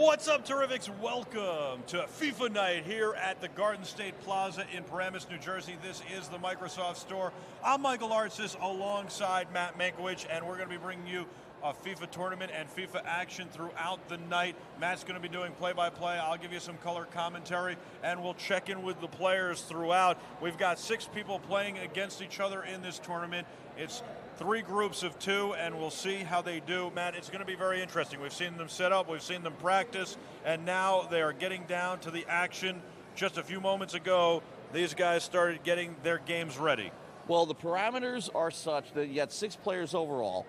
What's up, Terrifics? Welcome to FIFA Night here at the Garden State Plaza in Paramus, New Jersey. This is the Microsoft Store. I'm Michael Artsis alongside Matt Mankiewicz, and we're going to be bringing you a FIFA tournament and FIFA action throughout the night. Matt's going to be doing play-by-play. I'll give you some color commentary, and we'll check in with the players throughout. We've got 6 people playing against each other in this tournament. It's 3 groups of 2, and we'll see how they do. Matt, it's going to be very interesting. We've seen them set up, we've seen them practice, and now they are getting down to the action. Just a few moments ago, these guys started getting their games ready. Well, the parameters are such that you got 6 players overall.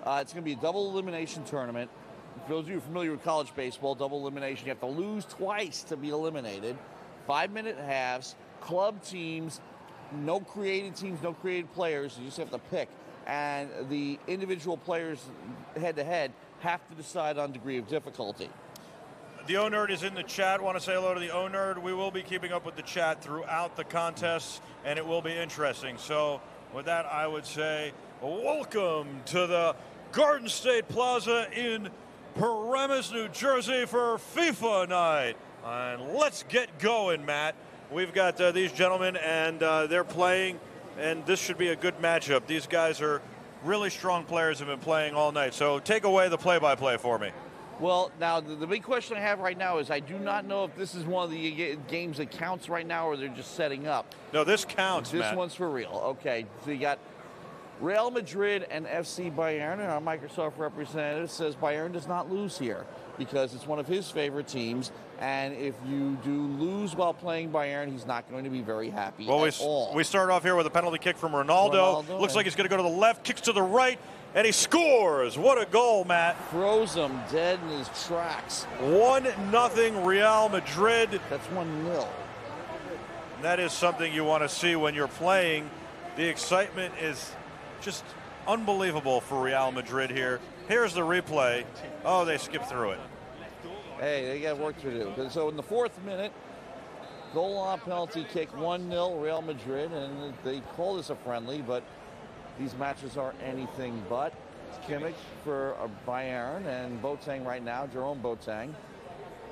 It's going to be a double elimination tournament. For those of you familiar with college baseball, double elimination, you have to lose twice to be eliminated. 5-minute halves, club teams, no created teams, no created players. You just have to pick. And the individual players head-to-head have to decide on degree of difficulty. The O-Nerd is in the chat. Want to say hello to the O-Nerd. We will be keeping up with the chat throughout the contests, and it will be interesting. So with that, I would say welcome to the Garden State Plaza in Paramus, New Jersey for FIFA Night. And let's get going, Matt. We've got these gentlemen, and they're playing, and this should be a good matchup. These guys are really strong players, have been playing all night. So take away the play-by-play for me. Well, now, the big question I have right now is I do not know if this is one of the games that counts right now or they're just setting up. No, this counts, This Matt. one's for real. Okay, so you got Real Madrid and FC Bayern, and our Microsoft representative says Bayern does not lose here because it's one of his favorite teams, and if you do lose while playing Bayern, he's not going to be very happy at all. We start off here with a penalty kick from Ronaldo. Looks like he's going to go to the left, kicks to the right, and he scores. What a goal, Matt. Throws him dead in his tracks. 1-0 Real Madrid. That's 1-0. That is something you want to see when you're playing. The excitement is just unbelievable for Real Madrid here. Here's the replay. Oh, they skipped through it. Hey, they got work to do. So in the 4th minute, goal on penalty kick, 1-0 Real Madrid, and they call this a friendly, but these matches are anything but. Kimmich for Bayern, and Boateng right now, Jerome Boateng.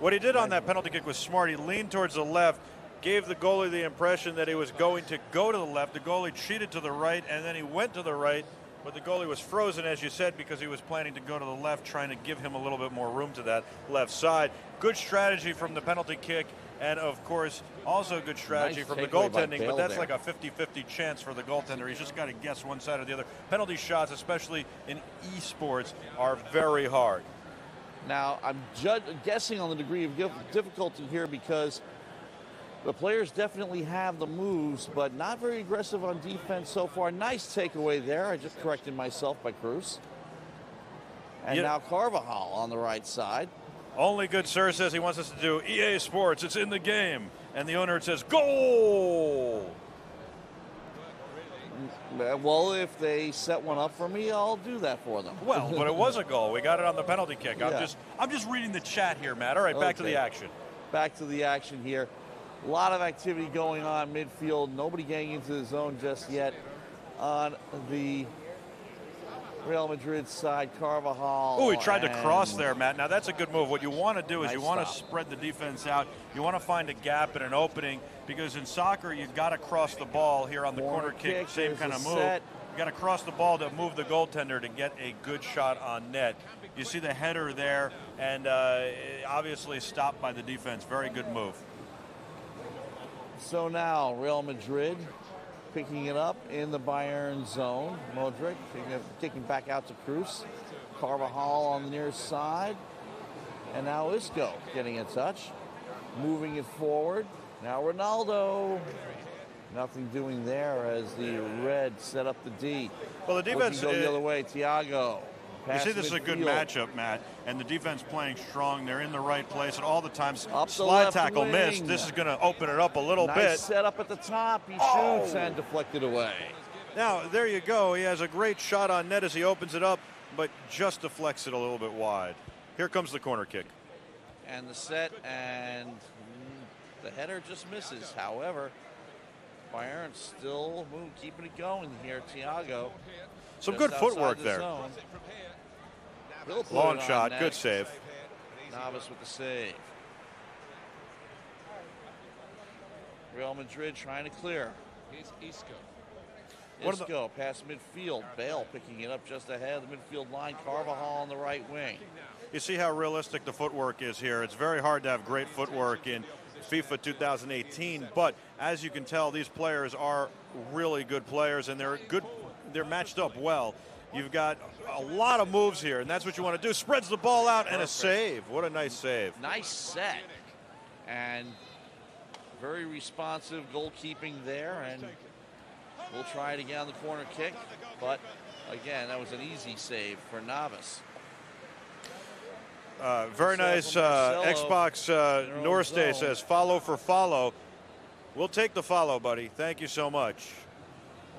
What he did on that penalty kick was smart. He leaned towards the left, gave the goalie the impression that he was going to go to the left. The goalie cheated to the right, and then he went to the right, but the goalie was frozen, as you said, because he was planning to go to the left, trying to give him a little bit more room to that left side. Good strategy from the penalty kick, and of course, also good strategy from the goaltending, but that's like a 50-50 chance for the goaltender. He's just got to guess one side or the other. Penalty shots, especially in esports, are very hard. Now, I'm guessing on the degree of difficulty here because the players definitely have the moves, but not very aggressive on defense so far. Nice takeaway there. I just corrected myself by Cruz. And now Carvajal on the right side. Only Good Sir says he wants us to do EA Sports. It's in the game. And the owner says, goal! Well, if they set one up for me, I'll do that for them. Well, but it was a goal. We got it on the penalty kick. Yeah. I'm just reading the chat here, Matt. All right, back to the action. Back to the action here. A lot of activity going on midfield. Nobody getting into the zone just yet. On the Real Madrid side, Carvajal. Oh, he tried to cross there, Matt. Now, that's a good move. What you want to do is you want to spread the defense out. You want to find a gap and an opening, because in soccer, you've got to cross the ball here on the corner kick. Same kind of move. You got to cross the ball to move the goaltender to get a good shot on net. You see the header there, and obviously stopped by the defense. Very good move. So now Real Madrid picking it up in the Bayern zone. Modric kicking back out to Cruz. Carvajal on the near side. And now Isco getting in touch. Moving it forward. Now Ronaldo. Nothing doing there as the red set up the D. Well, the defense go the other way. Thiago. You see, this is a good matchup, Matt, and the defense playing strong. They're in the right place at all the times. Slide tackle missed. This is going to open it up a little bit. Nice set up at the top. He shoots and deflected away. Now, there you go. He has a great shot on net as he opens it up, but just deflects it a little bit wide. Here comes the corner kick. And the set, and the header just misses. However, Bayern still keeping it going here. Thiago. Some good footwork there. Zone. Long shot, good save. Navas with the save. Real Madrid trying to clear. Here's Isco. Isco past midfield. Bale picking it up just ahead of the midfield line. Carvajal on the right wing. You see how realistic the footwork is here. It's very hard to have great footwork in FIFA 2018, but as you can tell, these players are really good players, and they're good. They're matched up well. You've got a lot of moves here, and that's what you want to do. Spreads the ball out and a save. What a nice save. Nice set. And very responsive goalkeeping there, and we'll try it again on the corner kick, but again, that was an easy save for Navas. Very nice. Xbox Norste says, follow for follow. We'll take the follow, buddy. Thank you so much.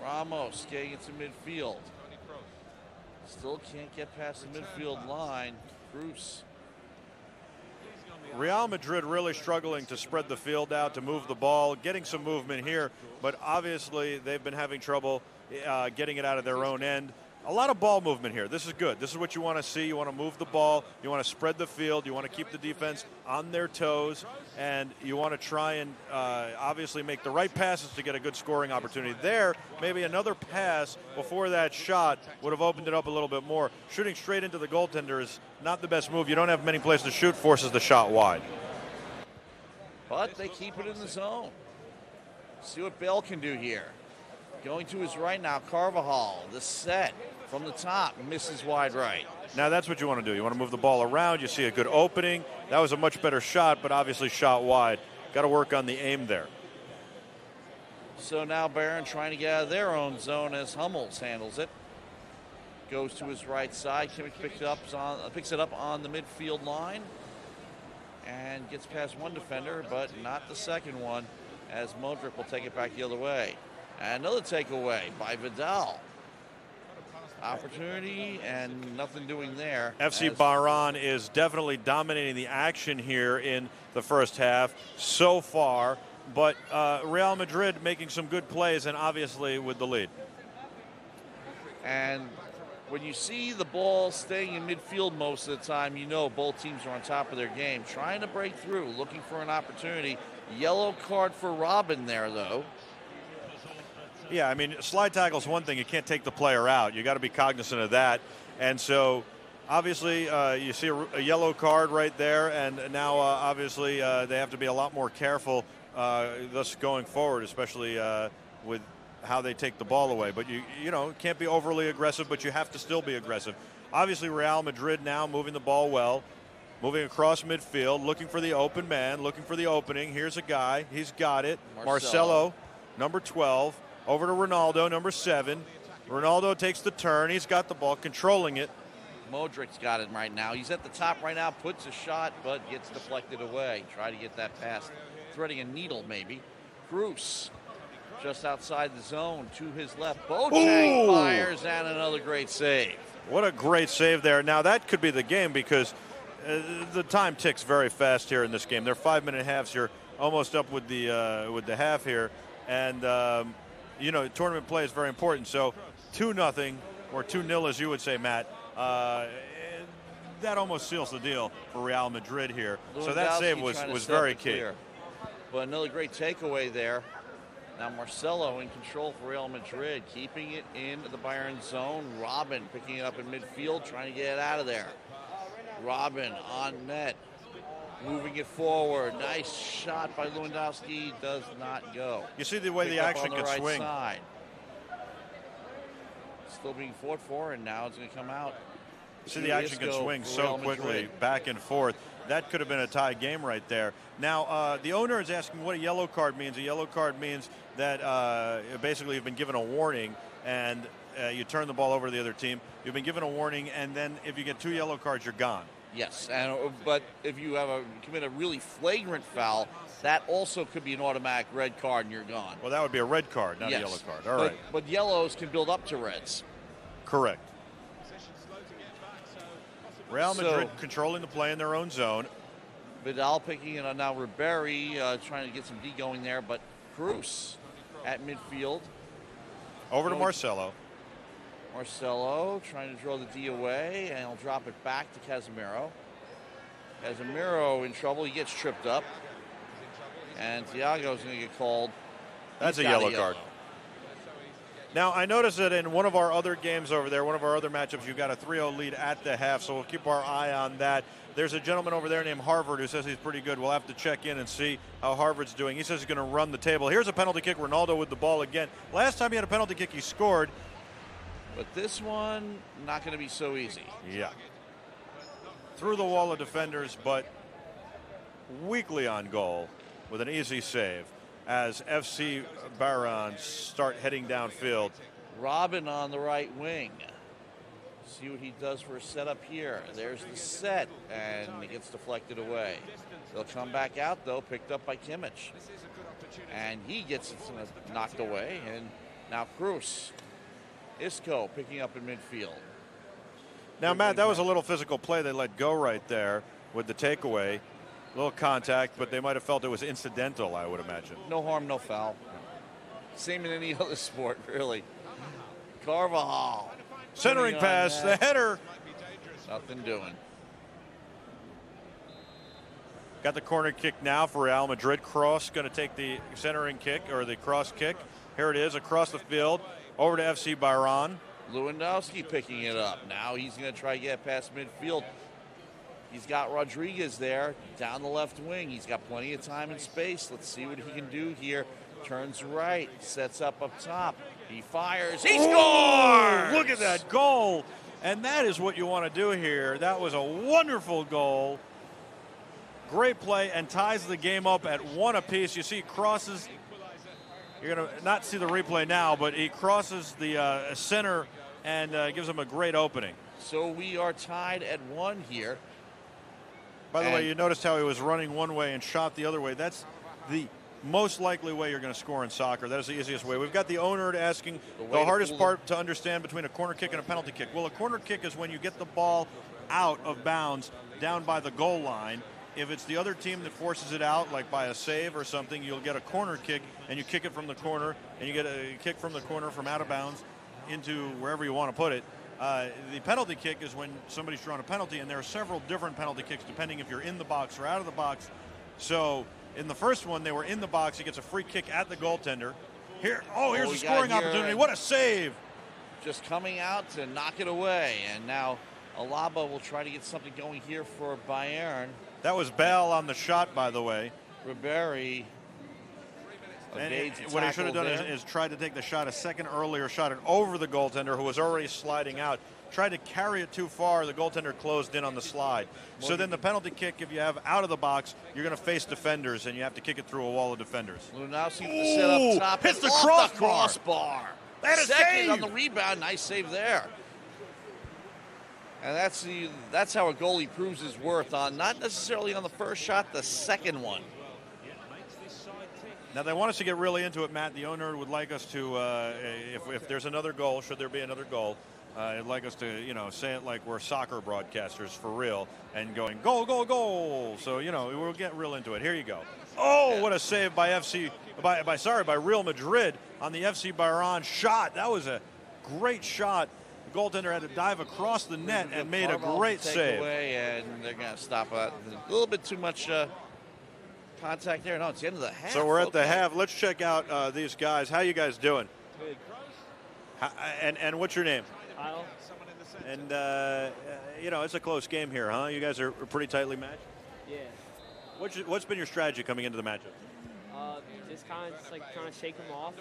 Ramos getting into midfield. Still can't get past the midfield line. Cruz. Real Madrid really struggling to spread the field out, to move the ball, getting some movement here, but obviously they've been having trouble getting it out of their own end. A lot of ball movement here. This is good. This is what you want to see. You want to move the ball. You want to spread the field. You want to keep the defense on their toes, and you want to try and obviously make the right passes to get a good scoring opportunity. There, maybe another pass before that shot would have opened it up a little bit more. Shooting straight into the goaltender is not the best move. You don't have many places to shoot, forces the shot wide. But they keep it in the zone. See what Bale can do here. Going to his right now, Carvajal, the set from the top, misses wide right. Now that's what you want to do. You want to move the ball around. You see a good opening. That was a much better shot, but obviously shot wide. Got to work on the aim there. So now Bayern trying to get out of their own zone as Hummels handles it. Goes to his right side. Kimmich picks it up on the midfield line and gets past one defender, but not the second one, as Modric will take it back the other way. And another takeaway by Vidal. Opportunity and nothing doing there. FC Bayern is definitely dominating the action here in the first half so far, but Real Madrid making some good plays and obviously with the lead. And when you see the ball staying in midfield most of the time, you know both teams are on top of their game. Trying to break through, looking for an opportunity. Yellow card for Robin there, though. Yeah, I mean, slide tackle is one thing. You can't take the player out. You got to be cognizant of that. And so, obviously, you see a yellow card right there, and now obviously they have to be a lot more careful thus going forward, especially with how they take the ball away. But you know, can't be overly aggressive, but you have to still be aggressive. Obviously, Real Madrid now moving the ball well, moving across midfield, looking for the open man, looking for the opening. Here's a guy. He's got it. Marcelo, number 12. Over to Ronaldo, number 7. Ronaldo takes the turn. He's got the ball, controlling it. Modric's got it right now. He's at the top right now, puts a shot, but gets deflected away. Try to get that pass. Threading a needle, maybe. Cruz, just outside the zone, to his left. Boateng fires, and another great save. What a great save there. Now, that could be the game because the time ticks very fast here in this game. They're 5-minute halves. You're almost up with the half here. And, you know, tournament play is very important. So 2-0 or 2-0, as you would say, Matt, that almost seals the deal for Real Madrid here. So that save was very key. But another great takeaway there. Now Marcelo in control for Real Madrid, keeping it in the Bayern zone. Robin picking it up in midfield, trying to get it out of there. Robin on net, moving it forward. Nice shot by Lewandowski, does not go. You see the way the action can swing. Side. Still being fought for, and now it's going to come out. You see the action can swing so quickly, back and forth. That could have been a tie game right there. Now, the owner is asking what a yellow card means. A yellow card means that basically you've been given a warning, and you turn the ball over to the other team. You've been given a warning, and then if you get 2 yellow cards, you're gone. Yes, but if you commit a really flagrant foul, that also could be an automatic red card, and you're gone. Well, that would be a red card, not a yellow card. All right. But yellows can build up to reds. Correct. Real Madrid controlling the play in their own zone. Vidal picking it on now. Ribery trying to get some D going there, but Cruz at midfield. Over to Marcelo. Marcelo trying to draw the D away, and he'll drop it back to Casemiro. Casemiro in trouble. He gets tripped up. And Thiago's going to get called. That's a yellow card. Now, I noticed that in one of our other games over there, one of our other matchups, you got a 3-0 lead at the half, so we'll keep our eye on that. There's a gentleman over there named Harvard who says he's pretty good. We'll have to check in and see how Harvard's doing. He says he's going to run the table. Here's a penalty kick. Ronaldo with the ball again. Last time he had a penalty kick, he scored. But this one, not going to be so easy. Yeah. Through the wall of defenders, but weakly on goal with an easy save as FC Bayern start heading downfield. Robin on the right wing. See what he does for a setup here. There's the set, and it gets deflected away. They'll come back out, though, picked up by Kimmich. And he gets it knocked away, and now Cruz. Isco picking up in midfield. Now, Matt, that was a little physical play they let go right there with the takeaway. A little contact, but they might have felt it was incidental, I would imagine. No harm, no foul. Same in any other sport, really. Carvajal. Centering pass, the header. Nothing doing. Got the corner kick now for Real Madrid. Cross going to take the centering kick, or the cross kick. Here it is, across the field, over to FC Bayern. Lewandowski picking it up. Now he's going to try to get past midfield. He's got Rodriguez there down the left wing. He's got plenty of time and space. Let's see what he can do here. Turns right, sets up top. He fires. He scores! Look at that goal. And that is what you want to do here. That was a wonderful goal. Great play, and ties the game up at 1 apiece. You see crosses. You're going to not see the replay now, but he crosses the center and gives him a great opening. So we are tied at 1 here. By the way, you noticed how he was running one way and shot the other way. That's the most likely way you're going to score in soccer. That is the easiest way. We've got the owner asking the hardest part to understand between a corner kick and a penalty kick. Well, a corner kick is when you get the ball out of bounds down by the goal line. If it's the other team that forces it out, like by a save or something, you'll get a corner kick, and you kick it from the corner, and you get a kick from the corner from out of bounds into wherever you want to put it. The penalty kick is when somebody's drawn a penalty, and there are several different penalty kicks depending if you're in the box or out of the box. So in the first one, they were in the box. He gets a free kick at the goaltender. Here's a scoring opportunity. What a save! Just coming out to knock it away, and now Alaba will try to get something going here for Bayern. That was Bale on the shot, by the way. Ribery. What he should have done is tried to take the shot a second earlier, shot it over the goaltender who was already sliding out. Tried to carry it too far. The goaltender closed in on the slide. So then the penalty kick, if you have out of the box, you're going to face defenders, and you have to kick it through a wall of defenders. Lewandowski with the set up top. Hits the crossbar. That is second on the rebound. Nice save there. And that's how a goalie proves his worth on, not necessarily on the first shot, the second one. Now, they want us to get really into it, Matt. The owner would like us to, if there's another goal, should there be another goal, they'd like us to, say it like we're soccer broadcasters for real and going, goal, goal, goal. So, we'll get real into it. Here you go. Oh, what a save by Real Madrid on the FC Bayern shot. That was a great shot. The goaltender had to dive across the net and made a great save. And they're going to stop it. A little bit too much contact there. No, it's the end of the half. So we're at the half. Let's check out these guys. How you guys doing? Good. And what's your name? Kyle. And, it's a close game here, huh? You guys are pretty tightly matched? Yeah. What's been your strategy coming into the matchup? Just kind of trying to shake them off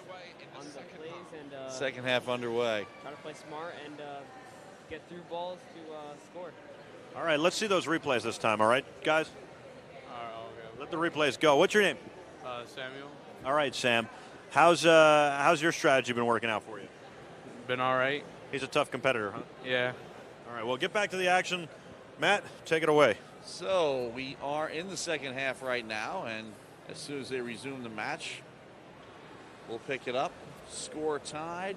on the plays and second half underway. Try to play smart and get through balls to score. All right, let's see those replays this time, all right, guys? All right, okay. Let the replays go. What's your name? Samuel. All right, Sam. How's your strategy been working out for you? Been all right. He's a tough competitor, huh? Yeah. All right, well, get back to the action. Matt, take it away. So we are in the second half right now, and as soon as they resume the match, we'll pick it up. Score tied.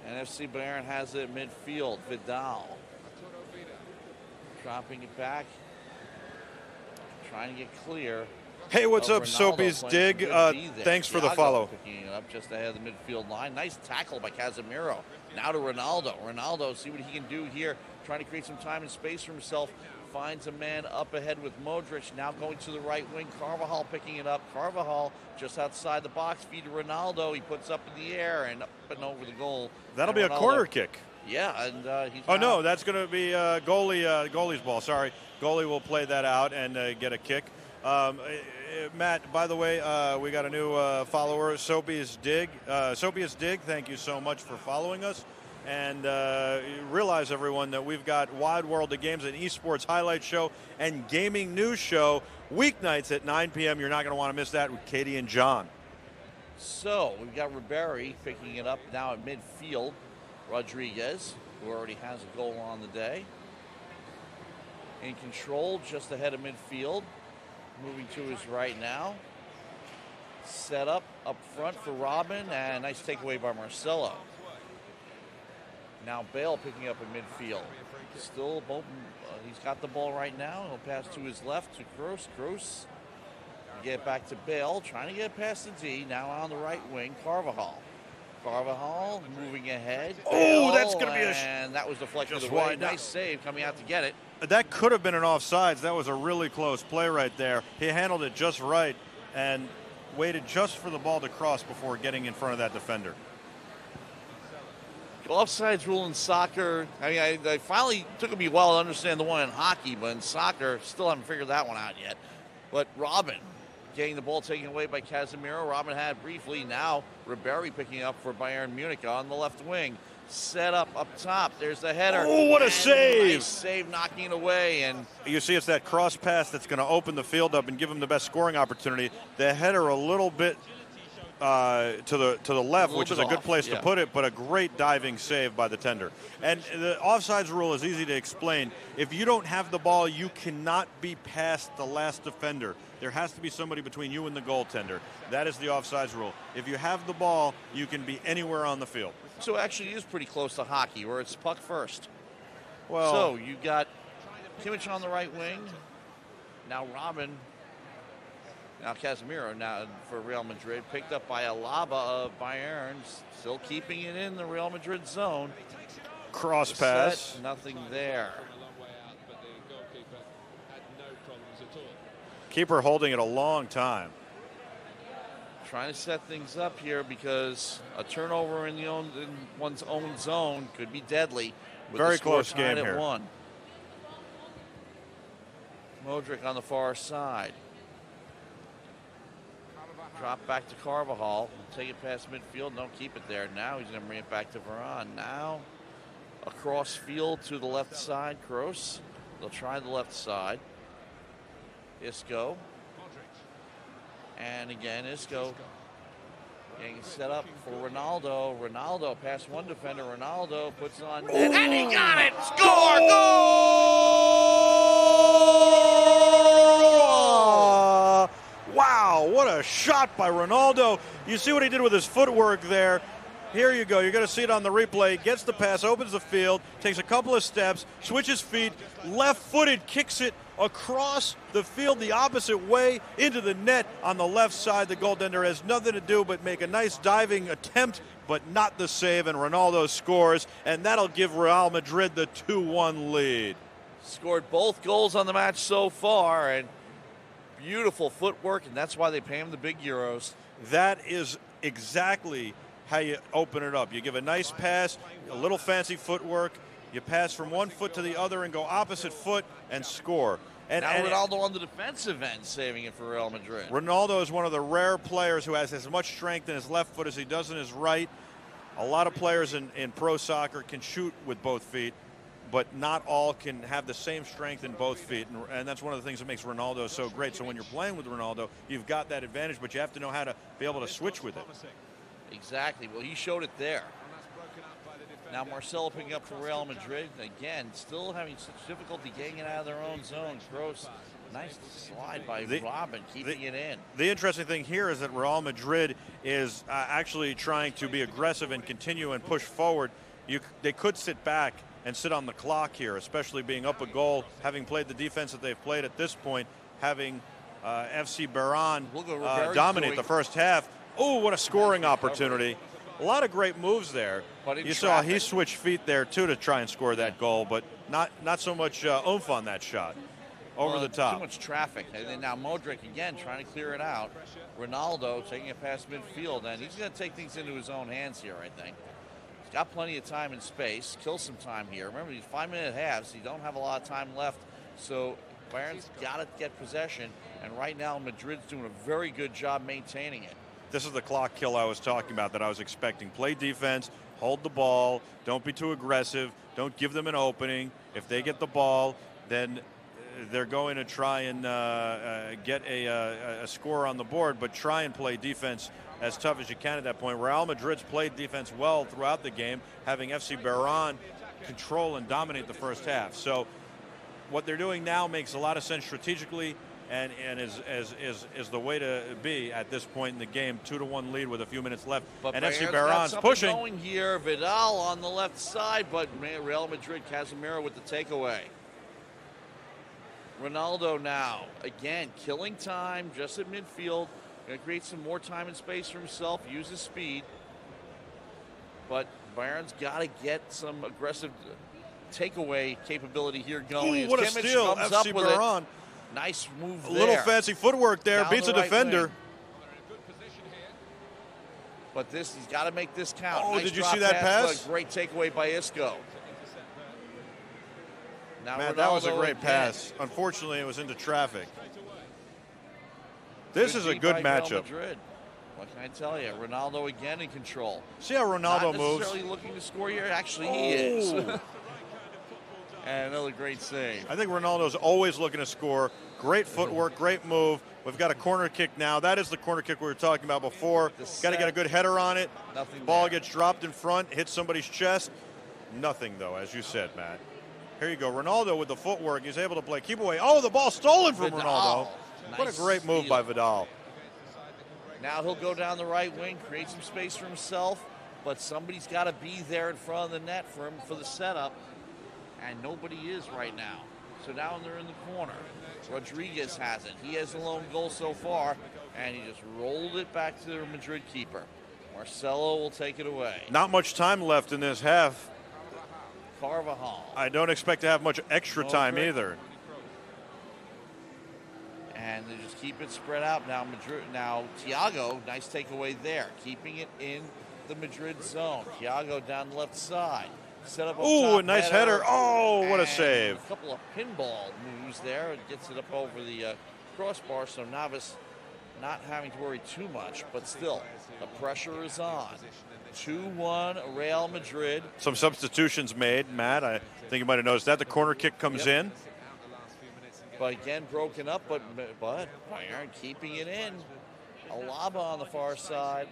And FC Bayern has it at midfield. Vidal dropping it back. Trying to get clear. Hey, what's up, Soapy's Dig? Thanks for the follow. Picking it up just ahead of the midfield line. Nice tackle by Casemiro. Now to Ronaldo. Ronaldo, see what he can do here. Trying to create some time and space for himself. finds a man up ahead with Modric, now going to the right wing. Carvajal picking it up. Carvajal just outside the box, feed to Ronaldo. He puts up in the air and up and over the goal. That'll be a corner kick. Yeah, and he's no, that's going to be goalie's ball. Sorry, goalie will play that out and get a kick. Matt, by the way, we got a new follower, Sopius Dig. Sopius Dig, thank you so much for following us. And realize, everyone, that we've got Wide World of Games, an esports highlight show and gaming news show weeknights at 9 p.m. You're not going to want to miss that with Katie and John. So we've got Ribery picking it up now at midfield. Rodriguez, who already has a goal on the day, in control just ahead of midfield. Moving to his right now. Set up front for Robin, and nice takeaway by Marcelo. Now Bale picking up in midfield. Still, he's got the ball right now. He'll pass to his left to Kroos. Kroos get back to Bale, trying to get past the D. Now on the right wing, Carvajal. Carvajal moving ahead. Oh, that's going to be and that was deflected away. Nice save coming out to get it. That could have been an offsides. That was a really close play right there. He handled it just right and waited just for the ball to cross before getting in front of that defender. Offsides rule in soccer, I finally took me a while to understand the one in hockey, but in soccer, still haven't figured that one out yet. But Robin getting the ball taken away by Casemiro. Robin had briefly. Now Ribery picking up for Bayern Munich on the left wing. Set up top. There's the header. Oh, what a save! Nice save, knocking it away. And you see, it's that cross pass that's going to open the field up and give him the best scoring opportunity. The header a little bit to the left, which is a good place to put it, but a great diving save by the tender. And the offsides rule is easy to explain. If you don't have the ball, you cannot be past the last defender. There has to be somebody between you and the goaltender. That is the offsides rule. If you have the ball, you can be anywhere on the field. So actually it is pretty close to hockey, where it's puck first. Well, so you got Kimmich on the right wing. Now Robin. Now Casemiro now for Real Madrid, picked up by Alaba of Bayern, still keeping it in the Real Madrid zone. Cross pass. Nothing there. Keeper holding it a long time. Trying to set things up here because a turnover in one's own zone could be deadly. Very close game here. 1. Modric on the far side. Drop back to Carvajal. Take it past midfield. Don't keep it there. Now he's going to bring it back to Varane. Now across field to the left side. Kroos. They'll try the left side. Isco. And again, Isco getting set up for Ronaldo. Ronaldo past one defender. Ronaldo puts it on net. And he got it! Score! Goal! Wow, what a shot by Ronaldo. You see what he did with his footwork there. Here you go. You're going to see it on the replay. Gets the pass, opens the field, takes a couple of steps, switches feet, left-footed, kicks it across the field the opposite way into the net on the left side. The goaltender has nothing to do but make a nice diving attempt, but not the save, and Ronaldo scores, and that'll give Real Madrid the 2-1 lead. Scored both goals on the match so far, and beautiful footwork, and that's why they pay him the big euros. That is exactly how you open it up. You give a nice pass, a little fancy footwork, you pass from one foot to the other and go opposite foot and score. And Ronaldo on the defensive end saving it for Real Madrid. Ronaldo is one of the rare players who has as much strength in his left foot as he does in his right. A lot of players in pro soccer can shoot with both feet, but not all can have the same strength in both feet. And that's one of the things that makes Ronaldo so great. So when you're playing with Ronaldo, you've got that advantage, but you have to know how to be able to switch with it. Exactly. Well, he showed it there. Now Marcelo picking up for Real Madrid. Again, still having such difficulty getting it out of their own zone. Gross. Nice slide by Robin, keeping it in. The interesting thing here is that Real Madrid is actually trying to be aggressive and continue and push forward. They could sit back and sit on the clock here, especially being up a goal, having played the defense that they've played at this point, having FC Bayern dominate the first half. Oh, what a scoring opportunity. A lot of great moves there. But you saw he switched feet there, too, to try and score that goal, but not so much oomph on that shot. Over the top. Too much traffic. And then now Modric again trying to clear it out. Ronaldo taking it past midfield, and he's going to take things into his own hands here, I think. He's got plenty of time and space. Kill some time here. Remember, these 5-minute halves. You don't have a lot of time left. So Bayern's got to get possession. And right now, Madrid's doing a very good job maintaining it. This is the clock kill I was talking about that I was expecting. Play defense, hold the ball, don't be too aggressive, don't give them an opening. If they get the ball, then they're going to try and get a score on the board, but try and play defense as tough as you can at that point. Real Madrid's played defense well throughout the game, having FC Bayern control and dominate the first half. So what they're doing now makes a lot of sense strategically and is the way to be at this point in the game. 2-1 lead with a few minutes left. But and FC Bayern's Bayern's pushing. Going here, Vidal on the left side, but Real Madrid, Casemiro with the takeaway. Ronaldo now, again, killing time just at midfield. Going to create some more time and space for himself, use his speed. But Bayern's got to get some aggressive takeaway capability here going. Ooh, what a steal, FC Bayern. Nice move there. A little fancy footwork there, beats a defender. Wing. But this, he's got to make this count. Oh, nice did you see that pass? Great takeaway by Isco. Now Man, that was a great pass. Unfortunately, it was into traffic. This is a good matchup. What can I tell you? Ronaldo again in control. See how Ronaldo moves? Not necessarily looking to score here. Actually, he is. And another great save. I think Ronaldo's always looking to score. Great footwork, great move. We've got a corner kick now. That is the corner kick we were talking about before. Got to get a good header on it. Nothing Ball there. gets dropped in front, hits somebody's chest. Nothing, though, as you said, Matt. Here you go. Ronaldo with the footwork. He's able to play. Keep away. Oh, the ball stolen from Vidal. Ronaldo. Nice What a great move by Vidal. Now he'll go down the right wing, create some space for himself, but somebody's got to be there in front of the net for him for the setup, and nobody is right now. So now they're in the corner. Rodriguez has it. He has the lone goal so far, and he just rolled it back to the Madrid keeper. Marcelo will take it away. Not much time left in this half. Carvajal. I don't expect to have much extra time either. And they just keep it spread out. Now Thiago, nice takeaway there. Keeping it in the Madrid zone. Thiago down the left side. Set up Ooh, a nice header. Oh, what a save. A couple of pinball moves there. It gets it up over the crossbar, so Navas not having to worry too much, but still, the pressure is on. 2-1 Real Madrid. Some substitutions made, Matt. I think you might have noticed that. The corner kick comes in. But again, broken up, but Bayern keeping it in. Alaba on the far side.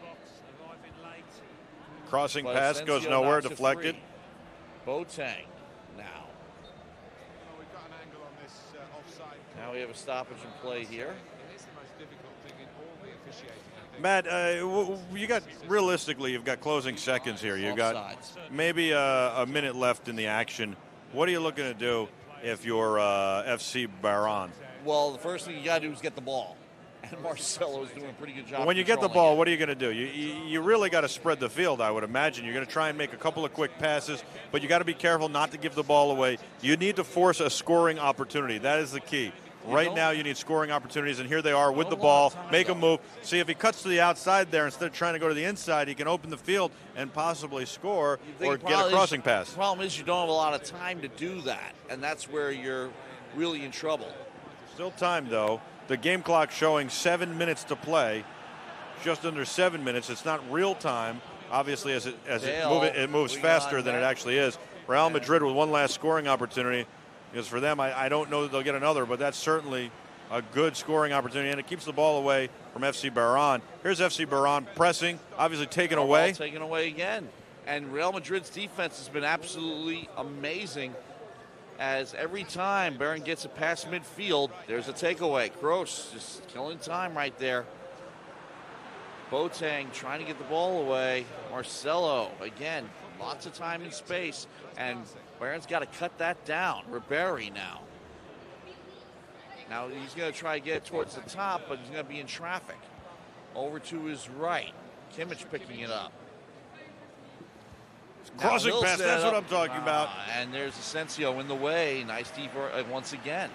Crossing pass goes nowhere, deflected. Boateng now. Now we have a stoppage in play here. Matt, you got realistically, you've got closing seconds here. You got maybe a minute left in the action. What are you looking to do if you're FC Bayern? Well, the first thing you got to do is get the ball. And Marcelo is doing a pretty good job. When you get the ball, what are you going to do? You really got to spread the field, I would imagine. You're going to try and make a couple of quick passes, but you got to be careful not to give the ball away. You need to force a scoring opportunity. That is the key. Right now, you need scoring opportunities, and here they are with the ball. Make a move. See, if he cuts to the outside there, instead of trying to go to the inside, he can open the field and possibly score or get a crossing pass. The problem is you don't have a lot of time to do that, and that's where you're really in trouble. Still time, though. The game clock showing 7 minutes to play, just under 7 minutes. It's not real time, obviously, as it moves faster than it actually is. Real Madrid with one last scoring opportunity. Because for them, I don't know that they'll get another, but that's certainly a good scoring opportunity, and it keeps the ball away from FC Bayern. Here's FC Bayern pressing, obviously taken away. Taken away again. And Real Madrid's defense has been absolutely amazing, as every time Bayern gets it past midfield, there's a takeaway. Kroos just killing time right there. Boateng trying to get the ball away. Marcelo, again, lots of time and space, and Bayern's got to cut that down. Ribery now. Now he's going to try to get towards the top, but he's going to be in traffic. Over to his right. Kimmich picking it up. Crossing Hill pass, set that's up. what I'm talking about. And there's Asensio in the way. Nice deep once again.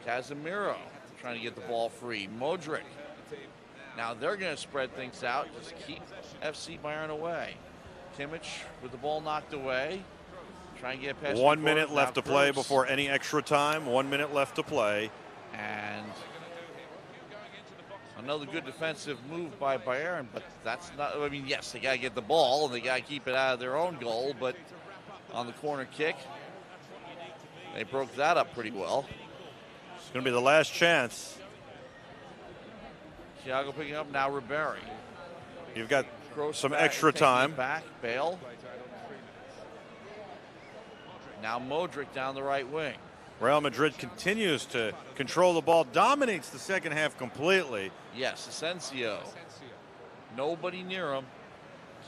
Casemiro trying to get the ball free. Modric. Now they're going to spread things out. Just keep FC Bayern away. Kimmich with the ball knocked away. Trying to get past 1 minute Now left to play Kroos. before any extra time. 1 minute left to play. And another good defensive move by Bayern, but that's not, I mean, yes, they got to get the ball and they got to keep it out of their own goal, but on the corner kick, they broke that up pretty well. It's going to be the last chance. Thiago picking up now Ribery. You've got Kroos some back, extra taking it time. Back, Bale. Now Modric down the right wing. Real Madrid continues to control the ball, dominates the second half completely. Yes, Asensio. Nobody near him.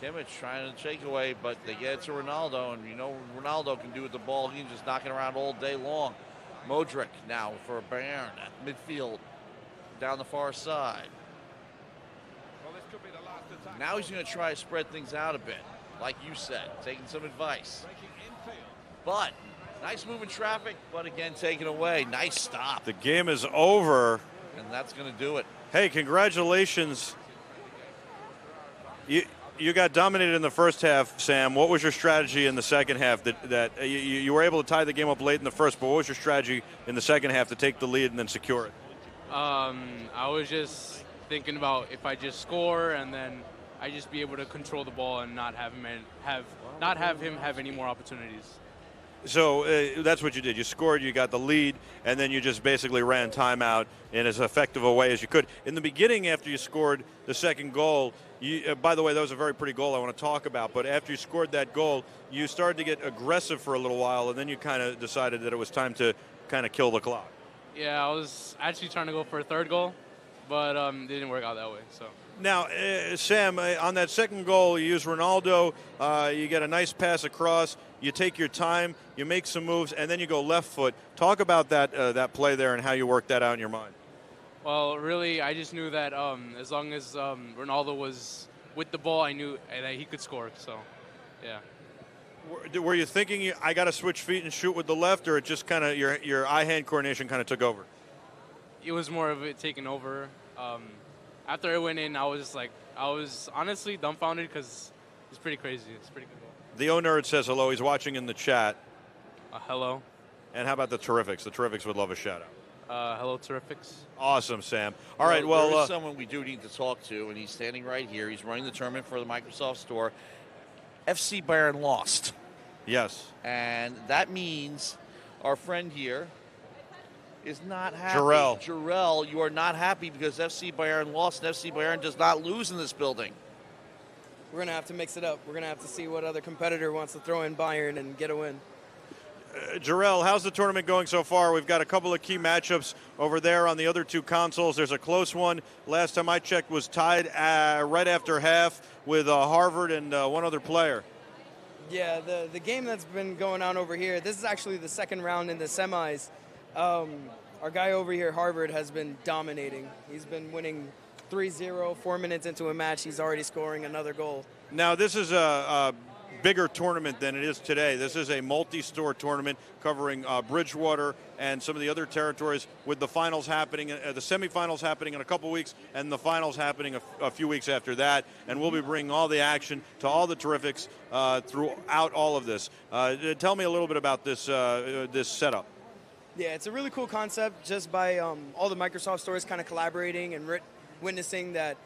Kimmich trying to take away, but they get it to Ronaldo, and you know Ronaldo can do with the ball. He's just knocking around all day long. Modric now for Bayern at midfield, down the far side. Now he's going to try to spread things out a bit, like you said, taking some advice. But nice move in traffic, but again taken away. Nice stop. The game is over. And that's going to do it. Hey, congratulations. You got dominated in the first half, Sam. What was your strategy in the second half? That you were able to tie the game up late in the first, but what was your strategy in the second half to take the lead and then secure it? I was just thinking about if I just score and then I just be able to control the ball and not have him have any more opportunities. So that's what you did. You scored, you got the lead, and then you just basically ran timeout in as effective a way as you could. In the beginning, after you scored the second goal, by the way, that was a very pretty goal I want to talk about, but after you scored that goal, you started to get aggressive for a little while, and then you kind of decided that it was time to kind of kill the clock. Yeah, I was actually trying to go for a third goal, but it didn't work out that way. So. Now, Sam, on that second goal, you use Ronaldo. You get a nice pass across. You take your time. You make some moves, and then you go left foot. Talk about that play there and how you worked that out in your mind. Well, really, I just knew that as long as Ronaldo was with the ball, I knew that he could score. So, yeah. Were you thinking I got to switch feet and shoot with the left, or it just kind of your eye-hand coordination kind of took over? It was more of it taking over. After it went in, I was honestly dumbfounded because it's pretty crazy. It's pretty cool. The O-Nerd says hello. He's watching in the chat. Hello. And how about the Terrifics? The Terrifics would love a shout-out. Hello, Terrifics. Awesome, Sam. All right, well... There's someone we do need to talk to, and he's standing right here. He's running the tournament for the Microsoft Store. FC Bayern lost. Yes. And that means our friend here is not happy. Jarrell, you are not happy because FC Bayern lost, and FC Bayern does not lose in this building. We're going to have to mix it up. We're going to have to see what other competitor wants to throw in Bayern and get a win. Jarrell, how's the tournament going so far? We've got a couple of key matchups over there on the other two consoles. There's a close one. Last time I checked was tied right after half with Harvard and one other player. Yeah, the game that's been going on over here, this is actually the second round in the semis. Our guy over here, Harvard, has been dominating. He's been winning 3-0, 4 minutes into a match. He's already scoring another goal. Now, this is a bigger tournament than it is today. This is a multi-store tournament covering Bridgewater and some of the other territories, with the finals happening, the semifinals happening in a couple weeks, and the finals happening a few weeks after that. And we'll be bringing all the action to all the Terrifics throughout all of this. Tell me a little bit about this this setup. Yeah, it's a really cool concept, just by all the Microsoft stores kind of collaborating and witnessing that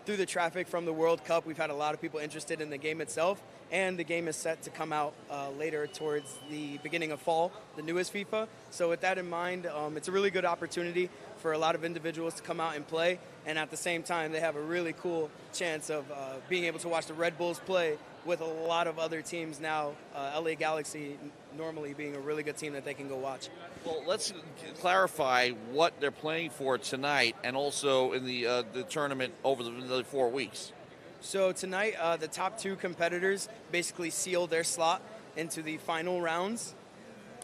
through the traffic from the World Cup, we've had a lot of people interested in the game itself, and the game is set to come out later towards the beginning of fall, the newest FIFA. So with that in mind, it's a really good opportunity for a lot of individuals to come out and play, and at the same time, they have a really cool chance of being able to watch the Red Bulls play with a lot of other teams now, LA Galaxy normally being a really good team that they can go watch. Well, let's clarify what they're playing for tonight and also in the tournament over the 4 weeks. So tonight, the top two competitors basically seal their slot into the final rounds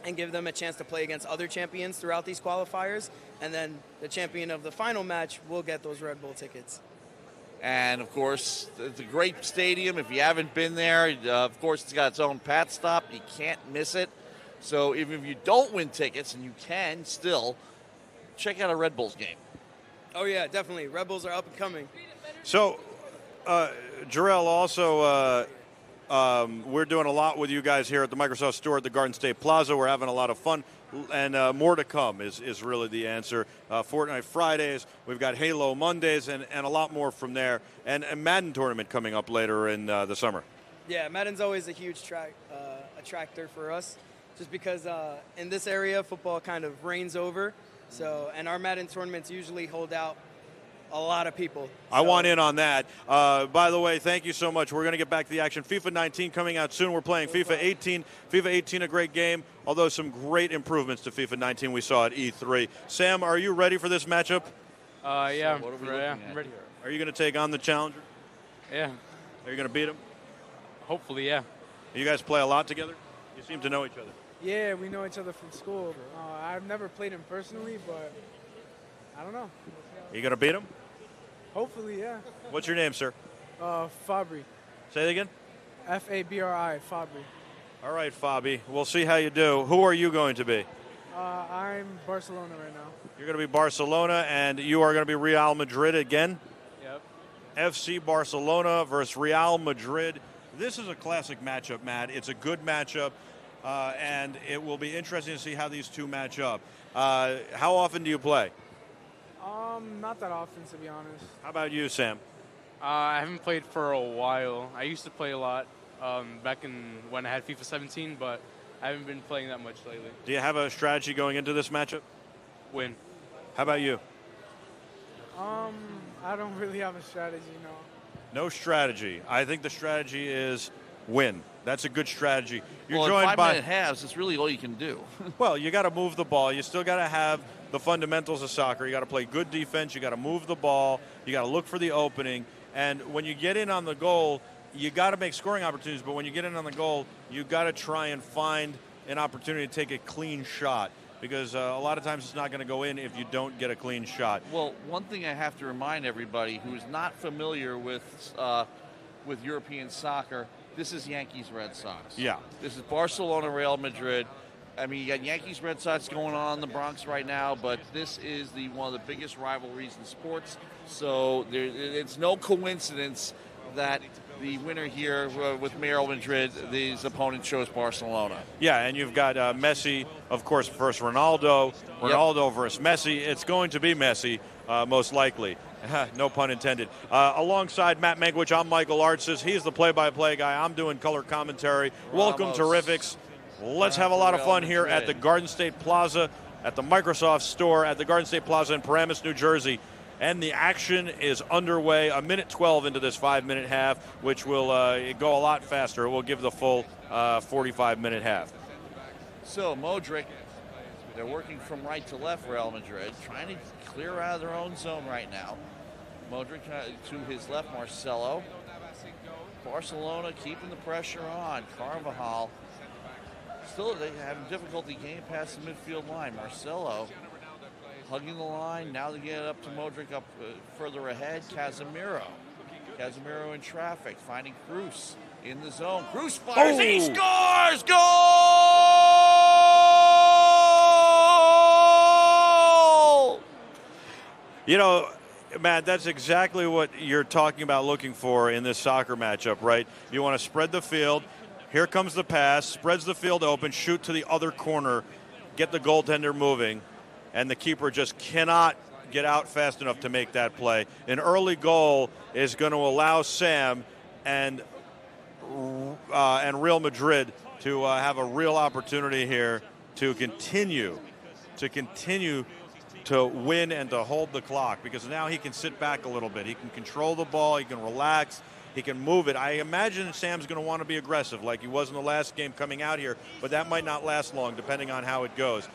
and give them a chance to play against other champions throughout these qualifiers. And then the champion of the final match will get those Red Bull tickets. And, of course, it's a great stadium. If you haven't been there, of course, it's got its own Pat stop. You can't miss it. So even if you don't win tickets, and you can still, check out a Red Bulls game. Oh, yeah, definitely. Red Bulls are up and coming. So, Jarrell, also, we're doing a lot with you guys here at the Microsoft Store at the Garden State Plaza. We're having a lot of fun, and more to come is really the answer. Fortnite Fridays, we've got Halo Mondays, and a lot more from there. And a Madden tournament coming up later in the summer. Yeah, Madden's always a huge attractor for us, just because in this area, football kind of reigns over. So, and our Madden tournaments usually hold out a lot of people. I want in on that. By the way, thank you so much. We're going to get back to the action. FIFA 19 coming out soon. We're playing FIFA 18. FIFA 18, a great game, although some great improvements to FIFA 19 we saw at E3. Sam, are you ready for this matchup? Yeah, what are we I'm ready. Are you going to take on the challenger? Yeah, Are you going to beat him? hopefully, yeah. You guys play a lot together? You seem to know each other. Yeah, we know each other from school. I've never played him personally, but I don't know. Are you going to beat him? Hopefully, yeah. What's your name, sir? Fabri. Say it again. Fabri, Fabri. All right, Fabi. We'll see how you do. Who are you going to be? I'm Barcelona right now. You're going to be Barcelona, and you are going to be Real Madrid again? Yep. FC Barcelona versus Real Madrid. This is a classic matchup, Matt. It's a good matchup, and it will be interesting to see how these two match up. How often do you play? Not that often, to be honest. How about you, Sam? I haven't played for a while. I used to play a lot back when I had FIFA 17, but I haven't been playing that much lately. Do you have a strategy going into this matchup? Win. How about you? I don't really have a strategy, no. No strategy. I think the strategy is win. That's a good strategy. You're Well, joined in by 5-minute halves, it's really all you can do. Well, you got to move the ball. You still got to have the fundamentals of soccer. You got to play good defense. You got to move the ball. You got to look for the opening. And when you get in on the goal, you got to make scoring opportunities. But when you get in on the goal, you got to try and find an opportunity to take a clean shot, because a lot of times it's not going to go in if you don't get a clean shot. Well, one thing I have to remind everybody who is not familiar with European soccer, this is Yankees-Red Sox. Yeah. This is Barcelona-Real Madrid. I mean, you got Yankees-Red Sox going on in the Bronx right now, but this is one of the biggest rivalries in sports. So it's no coincidence that the winner here with Real Madrid, his opponent chose Barcelona. Yeah, and you've got Messi, of course, versus Ronaldo. Ronaldo versus Messi. It's going to be Messi, most likely. No pun intended. Alongside Matt Mankiewicz, I'm Michael Artsis. He's the play-by-play guy. I'm doing color commentary. Welcome, Terrifics. Let's have a lot of fun here at the Garden State Plaza, at the Microsoft Store, at the Garden State Plaza in Paramus, New Jersey. And the action is underway, a minute 12 into this 5-minute half, which will go a lot faster. It will give the full 45-minute half. So, Modric, they're working from right to left, Real Madrid, trying to clear out of their own zone right now. Modric to his left, Marcelo. Barcelona keeping the pressure on. Carvajal. Still, they having difficulty getting past the midfield line. Marcelo hugging the line. Now they get up to Modric up further ahead. Casemiro in traffic, finding Cruz in the zone. Cruz fires. He scores! Goal! You know, Matt, that's exactly what you're talking about looking for in this soccer matchup, right? You want to spread the field. Here comes the pass, spreads the field open, shoot to the other corner, get the goaltender moving, and the keeper just cannot get out fast enough to make that play. An early goal is going to allow Sam and Real Madrid to have a real opportunity here to continue to win and to hold the clock, because now he can sit back a little bit. He can control the ball. He can relax. He can move it. I imagine Sam's going to want to be aggressive like he was in the last game coming out here, but that might not last long depending on how it goes.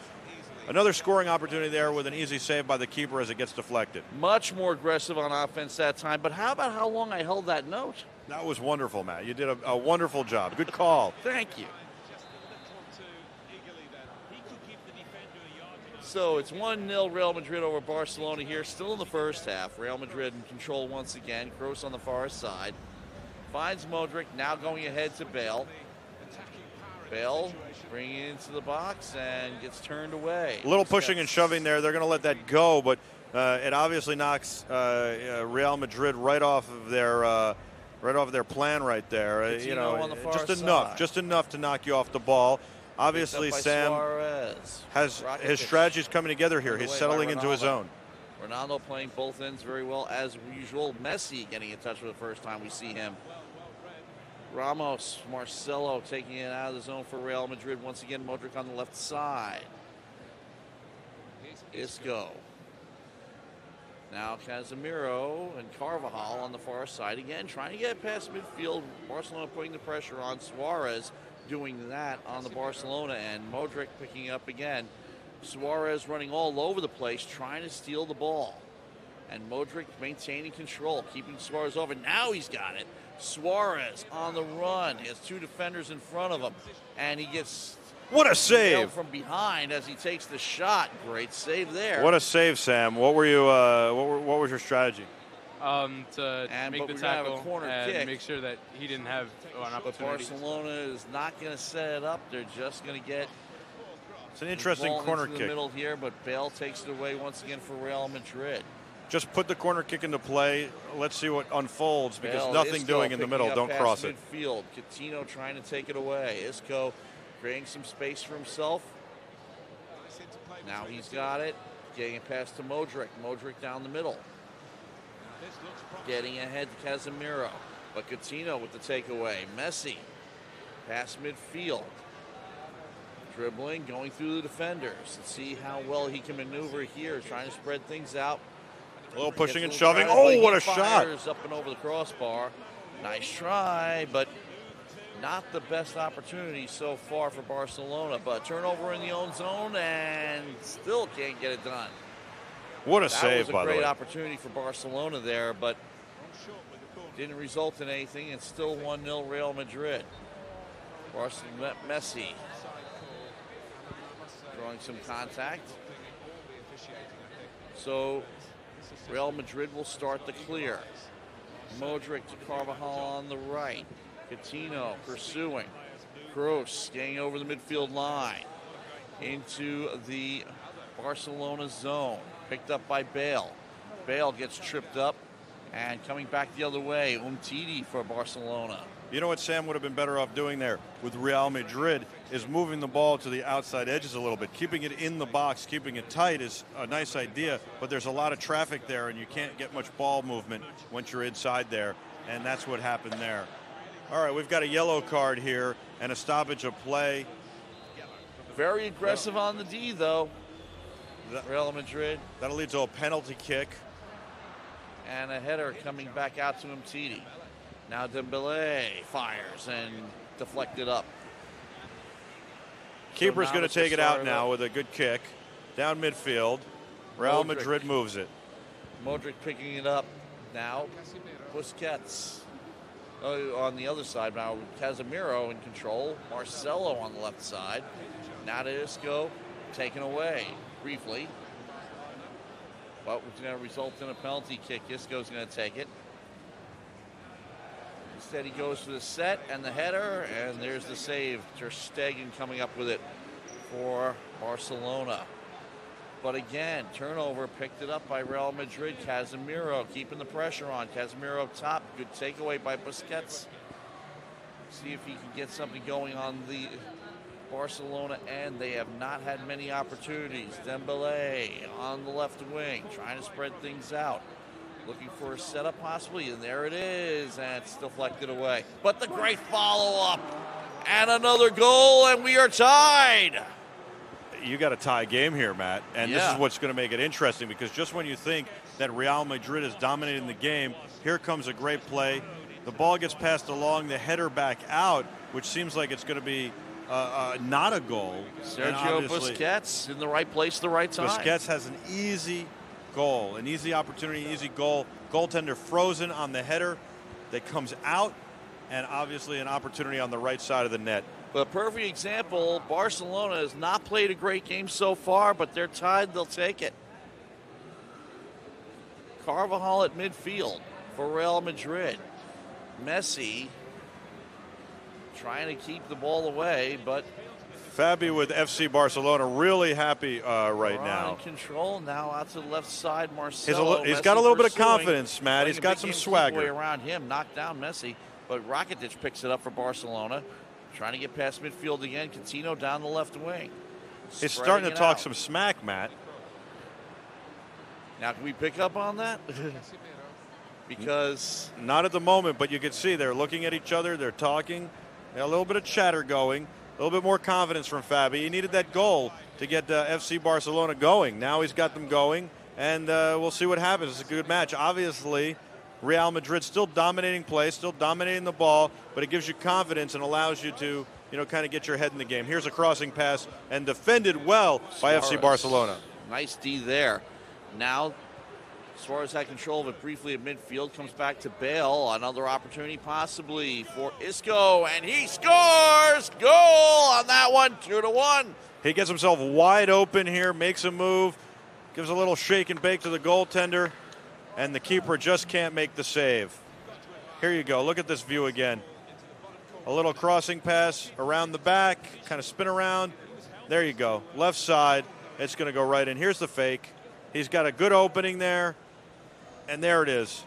Another scoring opportunity there with an easy save by the keeper as it gets deflected. Much more aggressive on offense that time, but how about how long I held that note? That was wonderful, Matt. You did a wonderful job. Good call. Thank you. So it's 1-0 Real Madrid over Barcelona here, still in the first half. Real Madrid in control once again. Kroos on the far side. Finds Modric, now going ahead to Bale. Bale bringing it into the box and gets turned away. A little pushing and shoving there. They're going to let that go, but it obviously knocks Real Madrid right off of their plan right there. You know, on the far just enough to knock you off the ball. Obviously, Sam has his strategies coming together here. He's settling into his own. Ronaldo playing both ends very well as usual. Messi getting in touch for the first time we see him. Ramos, Marcelo taking it out of the zone for Real Madrid. Once again, Modric on the left side. Isco. Now Casemiro and Carvajal on the far side again, trying to get past midfield. Barcelona putting the pressure on Suarez, doing that on the Barcelona end. Modric picking up again. Suarez running all over the place, trying to steal the ball. And Modric maintaining control, keeping Suarez over. Now he's got it. Suarez on the run. He has two defenders in front of him. And he gets... What a save from behind as he takes the shot. Great save there. What a save, Sam. What were you? What was your strategy? To make the tackle and kick. make sure that he didn't have an opportunity. But Barcelona is not going to set it up. They're just going to get. It's an interesting corner kick. In the middle here, but Bale takes it away once again for Real Madrid. Just put the corner kick into play. Let's see what unfolds because Bale, nothing Isco doing in the middle. Don't cross it. Midfield. Coutinho trying to take it away. Isco creating some space for himself. Now he's got it. Getting it past to Modric. Modric down the middle. Getting ahead to Casemiro. But Coutinho with the takeaway. Messi. Past midfield. Dribbling, going through the defenders. Let's see how well he can maneuver here. Trying to spread things out. A little pushing and shoving. Oh, what a shot. Up and over the crossbar. Nice try, but not the best opportunity so far for Barcelona. But turnover in the own zone and still can't get it done. What a save, by the way. That was a great opportunity for Barcelona there, but didn't result in anything. It's still 1-0 Real Madrid. Barcelona, Messi drawing some contact. So Real Madrid will start the clear. Modric to Carvajal on the right. Coutinho pursuing. Kroos getting over the midfield line into the Barcelona zone. Picked up by Bale. Bale gets tripped up and coming back the other way. Umtiti for Barcelona. You know what Sam would have been better off doing there with Real Madrid is moving the ball to the outside edges a little bit. Keeping it in the box, keeping it tight is a nice idea, but there's a lot of traffic there and you can't get much ball movement once you're inside there, and that's what happened there. All right, we've got a yellow card here and a stoppage of play. Very aggressive on the D, though. Real Madrid. That'll lead to a penalty kick. And a header coming back out to Umtiti. Now Dembele fires and deflected up. Keeper's going to take it out now with a good kick. Down midfield. Real Madrid moves it. Modric picking it up. Now Busquets. On the other side now, Casemiro in control. Marcelo on the left side. Now to Isco, taken away briefly. But it's going to result in a penalty kick. Isco's going to take it. Instead, he goes for the set and the header, and there's the save. Ter Stegen coming up with it for Barcelona. But again, turnover picked it up by Real Madrid. Casemiro keeping the pressure on. Casemiro up top. Good takeaway by Busquets. See if he can get something going on the Barcelona end. They have not had many opportunities. Dembele on the left wing, trying to spread things out. Looking for a setup possibly, and there it is, and it's deflected away. But the great follow-up, and another goal, and we are tied. You got a tie game here, Matt, and this is what's going to make it interesting because just when you think that Real Madrid is dominating the game, here comes a great play. The ball gets passed along, the header back out, which seems like it's going to be not a goal. Sergio Busquets in the right place, the right time. Busquets has an easy goal, an easy opportunity, easy goal. Goaltender frozen on the header that comes out, and obviously an opportunity on the right side of the net. But a perfect example, Barcelona has not played a great game so far, but they're tied, they'll take it. Carvajal at midfield for Real Madrid. Messi trying to keep the ball away, but Fabi with FC Barcelona really happy right now. In control now out to the left side. Marcelo. He's got a little bit of confidence, Matt. He's got some swagger around him. Knocked down Messi, but Rakitic picks it up for Barcelona. Trying to get past midfield again. Coutinho down the left wing. He's starting to talk some smack, Matt. Now, can we pick up on that? Because not at the moment, but you can see they're looking at each other. They're talking. A little bit of chatter going. A little bit more confidence from Fabi. He needed that goal to get FC Barcelona going. Now he's got them going, and we'll see what happens. It's a good match. Obviously, Real Madrid still dominating play, still dominating the ball, but it gives you confidence and allows you to, kind of get your head in the game. Here's a crossing pass and defended well by FC Barcelona. Nice D there. Now, Suarez had control of it briefly at midfield, comes back to Bale. Another opportunity possibly for Isco, and he scores! Goal on that one, 2-1. He gets himself wide open here, makes a move, gives a little shake and bake to the goaltender, and the keeper just can't make the save. Here you go. Look at this view again. A little crossing pass around the back, kind of spin around. There you go. Left side. It's going to go right in. Here's the fake. He's got a good opening there, and there it is.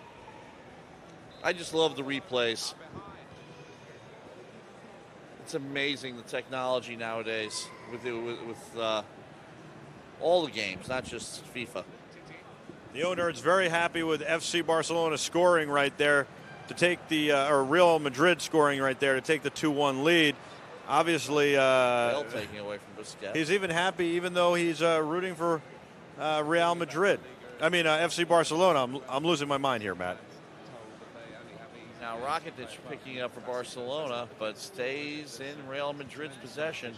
I just love the replays. It's amazing, the technology nowadays with all the games, not just FIFA. The owner is very happy with FC Barcelona scoring right there to take the, or Real Madrid scoring right there to take the 2-1 lead. Obviously, Bale taking away from Busquets. He's even happy, even though he's rooting for Real Madrid. I mean, FC Barcelona. I'm losing my mind here, Matt. Now Rakitic picking it up for Barcelona, but stays in Real Madrid's possession.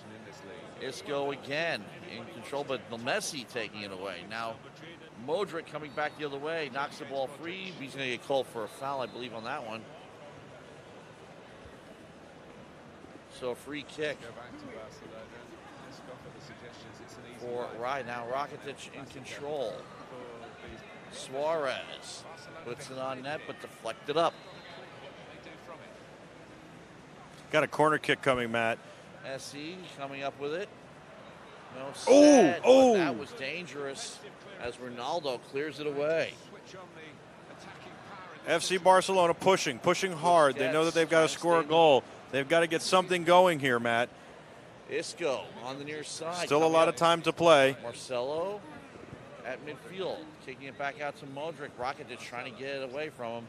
Isco again in control, but Messi taking it away. Now Modric coming back the other way, knocks the ball free. He's going to get called for a foul, I believe, on that one. So a free kick for right now. Rakitic in control. Suarez puts it on net, but deflected up. Got a corner kick coming, Matt. SE coming up with it. No set, but that was dangerous as Ronaldo clears it away. FC Barcelona pushing hard. They know that they've got to score a goal. They've got to get something going here, Matt. Isco on the near side. Still a lot of time to play. Marcelo at midfield, kicking it back out to Modric. Rakitic trying to get it away from him.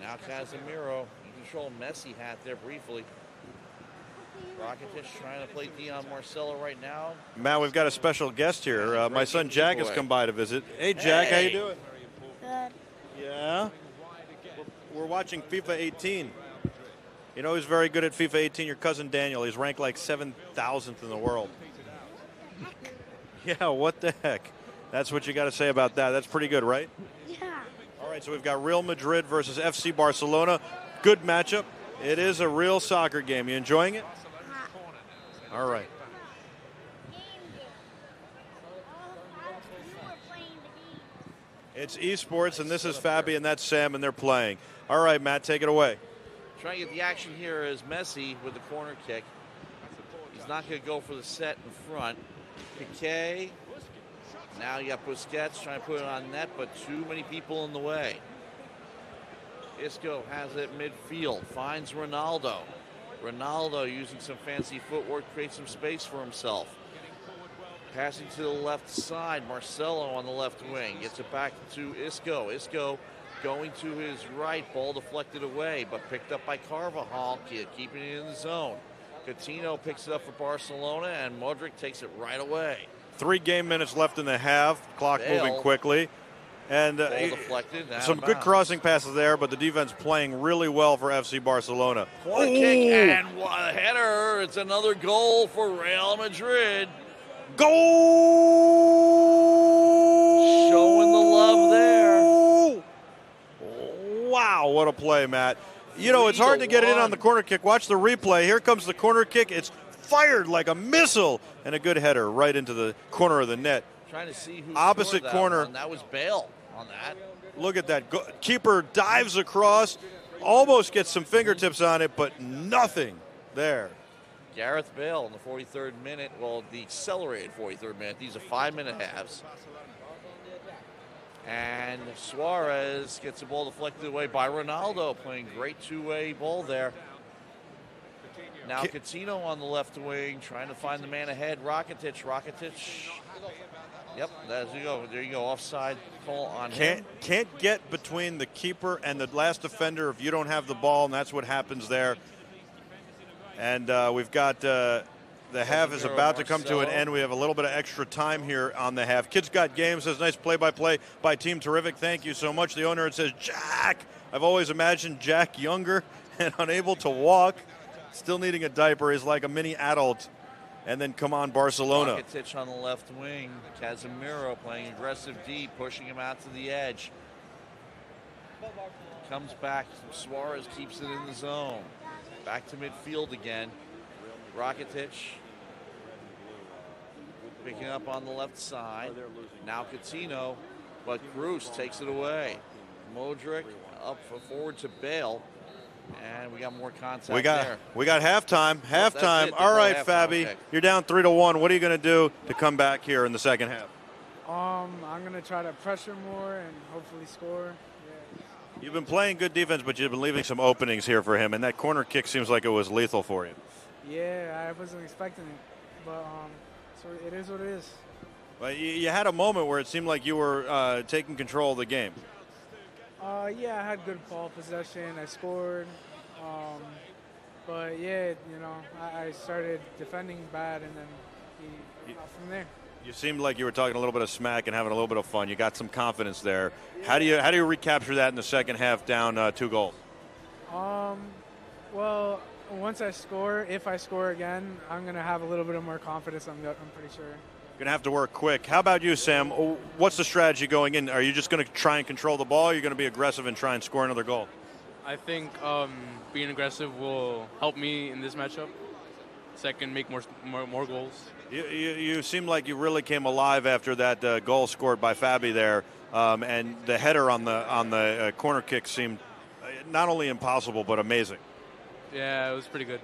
Now Casemiro in control. Messi hat there briefly. Rakitic trying to play Dion Marcelo right now. Matt, we've got a special guest here. My son Jack has come by to visit. Hey, Jack, how you doing? Good. Yeah? We're watching FIFA 18. You know who's very good at FIFA 18? Your cousin Daniel. He's ranked like 7,000th in the world. Yeah, what the heck? That's what you got to say about that. That's pretty good, right? Yeah. All right, so we've got Real Madrid versus FC Barcelona. Good matchup. It is a real soccer game. You enjoying it? All right. It's esports, and this is Fabi, and that's Sam, and they're playing. All right, Matt, take it away. Trying to get the action here is Messi with the corner kick. He's not going to go for the set in front. Piqué. Now you got Busquets trying to put it on net, but too many people in the way. Isco has it midfield, finds Ronaldo. Ronaldo using some fancy footwork, creates some space for himself. Passing to the left side, Marcelo on the left wing. Gets it back to Isco. Isco going to his right, ball deflected away, but picked up by Carvajal, keeping it in the zone. Coutinho picks it up for Barcelona, and Modric takes it right away. 3 game minutes left in the half. Clock moving quickly. And deflected, some good crossing passes there, but the defense playing really well for FC Barcelona. Corner kick and a header. It's another goal for Real Madrid. Goal! Showing the love there. Wow, what a play, Matt. You know, it's hard to get it in on the corner kick. Watch the replay. Here comes the corner kick. It's fired like a missile, and a good header right into the corner of the net. Trying to see who opposite scored that corner. one. That was Bale on that. Look at that. Keeper dives across, almost gets some fingertips on it, but nothing there. Gareth Bale in the 43rd minute. Well, the accelerated 43rd minute. These are 5-minute halves. And Suarez gets the ball deflected away by Ronaldo, playing great two-way ball there. Now Coutinho on the left wing, trying to find the man ahead. Rakitic. Yep, there you go. There you go. Offside call on him. Can't get between the keeper and the last defender if you don't have the ball, and that's what happens there. And we've got the half is about to come to an end. We have a little bit of extra time here on the half. Kids Got Game says, nice play-by-play by Team Terrific. Thank you so much. The owner says, Jack. I've always imagined Jack younger and unable to walk, still needing a diaper. He's like a mini adult. And then come on, Barcelona. Rakitic on the left wing. Casemiro playing aggressive deep, pushing him out to the edge. Comes back. Suarez keeps it in the zone. Back to midfield again. Rakitic picking up on the left side. Now Coutinho, but Cruz takes it away. Modric up forward to Bale. And we got more contact there. We got halftime. Halftime. All right, Fabi. Okay. You're down 3-1. What are you going to do to come back here in the second half? I'm going to try to pressure more and hopefully score. Yeah. You've been playing good defense, but you've been leaving some openings here for him, and that corner kick seems like it was lethal for you. Yeah, I wasn't expecting it, but so it is what it is. But you had a moment where it seemed like you were taking control of the game. Yeah, I had good ball possession. I scored. But, yeah, you know, I started defending bad, and then from there. You seemed like you were talking a little bit of smack and having a little bit of fun. You got some confidence there. How do you recapture that in the second half down 2 goals? Well, once I score, if I score again, I'm going to have a little bit of more confidence, I'm pretty sure. Going to have to work quick. How about you, Sam? What's the strategy going in? Are you just going to try and control the ball, or are you going to be aggressive and try and score another goal? I think being aggressive will help me in this matchup. Second, make more goals. You seem like you really came alive after that goal scored by Fabi there, and the header on the corner kick seemed not only impossible but amazing. Yeah, it was pretty good.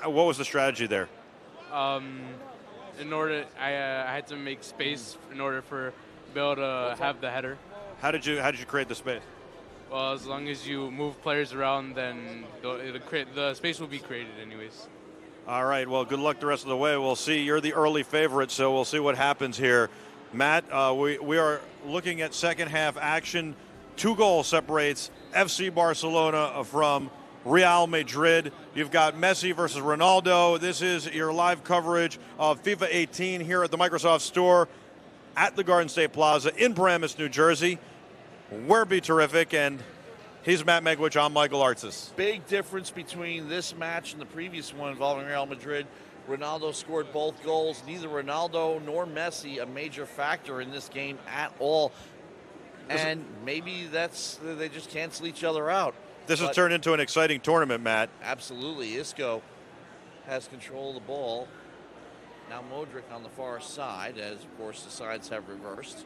What was the strategy there? In order, I had to make space in order for Bill to have the header. How did you create the space? Well, as long as you move players around, then the space will be created anyways. All right, well, good luck the rest of the way. We'll see. You're the early favorite, so we'll see what happens here. Matt, we are looking at second half action. 2 goals separates FC Barcelona from Real Madrid. You've got Messi versus Ronaldo. This is your live coverage of FIFA 18 here at the Microsoft Store at the Garden State Plaza in Paramus, New Jersey. We're Be Terrific, and he's Matt Megwich. I'm Michael Artsis. Big difference between this match and the previous one involving Real Madrid. Ronaldo scored both goals. Neither Ronaldo nor Messi a major factor in this game at all. And maybe they just cancel each other out. This has turned into an exciting tournament, Matt. Absolutely. Isco has control of the ball. Now Modric on the far side, as, of course, the sides have reversed.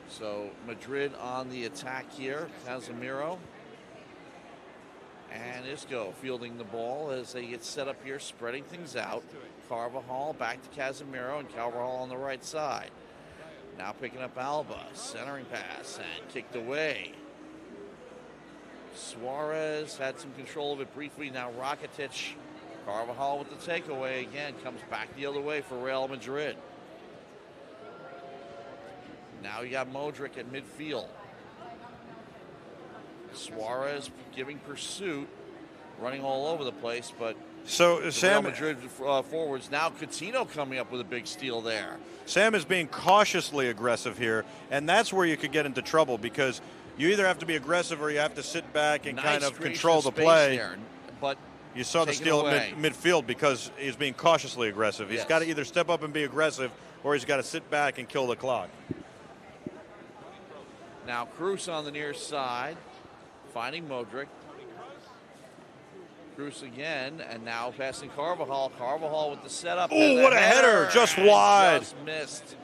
So Madrid on the attack here. Casemiro. And Isco fielding the ball as they get set up here, spreading things out. Carvajal back to Casemiro, and Carvajal on the right side. Now picking up Alba. Centering pass and kicked away. Suarez had some control of it briefly. Now Rakitic. Carvajal with the takeaway again. Comes back the other way for Real Madrid. Now you got Modric at midfield. Suarez giving pursuit. Running all over the place, but so Sam, Real Madrid forwards. Now Coutinho coming up with a big steal there. Sam is being cautiously aggressive here, and that's where you could get into trouble because you either have to be aggressive or you have to sit back and kind of control the play. There, but you saw the steal at midfield because he's being cautiously aggressive. He's got to either step up and be aggressive or he's got to sit back and kill the clock. Now Cruz on the near side, finding Modric. Cruz again, and now passing Carvajal. Carvajal with the setup. Oh, what a header! Just wide. Just missed.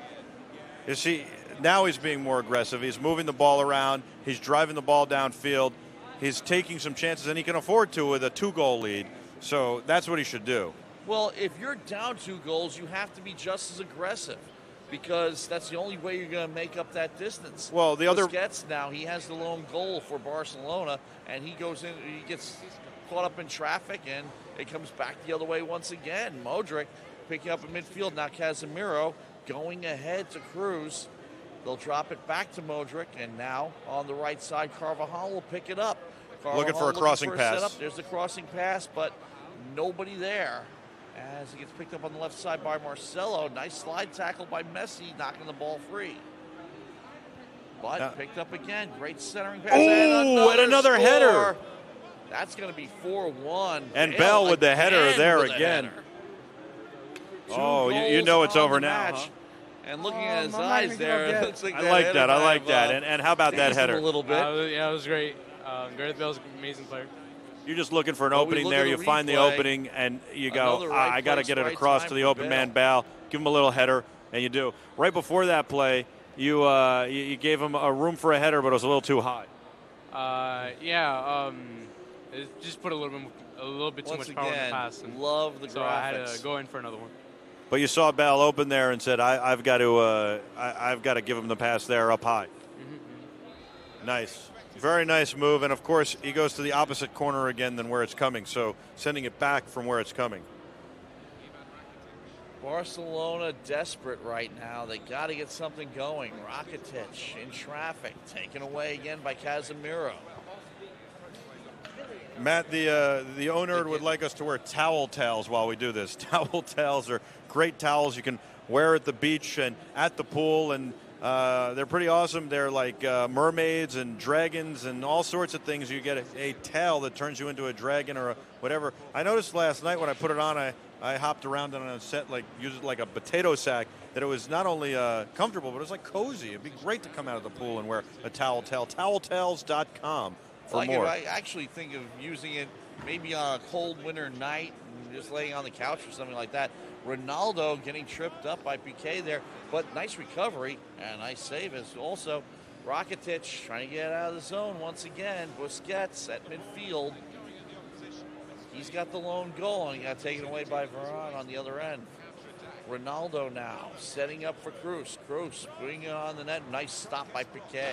You see, now he's being more aggressive. He's moving the ball around. He's driving the ball downfield. He's taking some chances, and he can afford to with a 2-goal lead. So that's what he should do. Well, if you're down 2 goals, you have to be just as aggressive, because that's the only way you're going to make up that distance. Well, the other Busquets now, he has the lone goal for Barcelona, and he goes in, he gets caught up in traffic, and it comes back the other way once again. Modric picking up in midfield. Now Casemiro going ahead to Cruz. They'll drop it back to Modric, and now on the right side, Carvajal will pick it up. Carvajal looking for a crossing pass. Setup. There's the crossing pass, but nobody there. As he gets picked up on the left side by Marcelo. Nice slide tackle by Messi, knocking the ball free. But picked up again. Great centering pass. Oh, and another header. That's going to be 4-1. And Bell with the header there again. Oh, you know it's over now. Huh? And looking at his eyes there, it looks like I like that. I like that. And how about that header? A little bit. Yeah, it was great. Gareth Bale's an amazing player. You're just looking for an opening there. You find the opening, and you go, I got to get it across to the open man, Bale. Give him a little header, and you do. Right before that play, you gave him a room for a header, but it was a little too high. It just put a little bit too much power in the pass. And love the graphics. So I had to go in for another one. But you saw Bale open there and said, I've got to give him the pass there up high. Mm-hmm. Nice. Very nice move, and of course he goes to the opposite corner again than where it's coming, so sending it back from where it's coming. Barcelona desperate right now. They got to get something going. Rakitic in traffic, taken away again by Casemiro. Matt, the owner would like us to wear towel towels while we do this. Towel towels are great towels you can wear at the beach and at the pool, and they're pretty awesome. They're like mermaids and dragons and all sorts of things. You get a towel that turns you into a dragon or whatever. I noticed last night when I put it on, I hopped around on a set, used it like a potato sack, that it was not only comfortable, but it was like cozy. It'd be great to come out of the pool and wear a towel towel. TowelTowels.com for more. I actually think of using it maybe on a cold winter night, and just laying on the couch or something like that. Ronaldo getting tripped up by Piqué there, but nice recovery and nice save as also. Rakitic trying to get out of the zone once again. Busquets at midfield. He's got the lone goal, and he got taken away by Varane on the other end. Ronaldo now setting up for Cruz. Cruz putting it on the net. Nice stop by Piqué.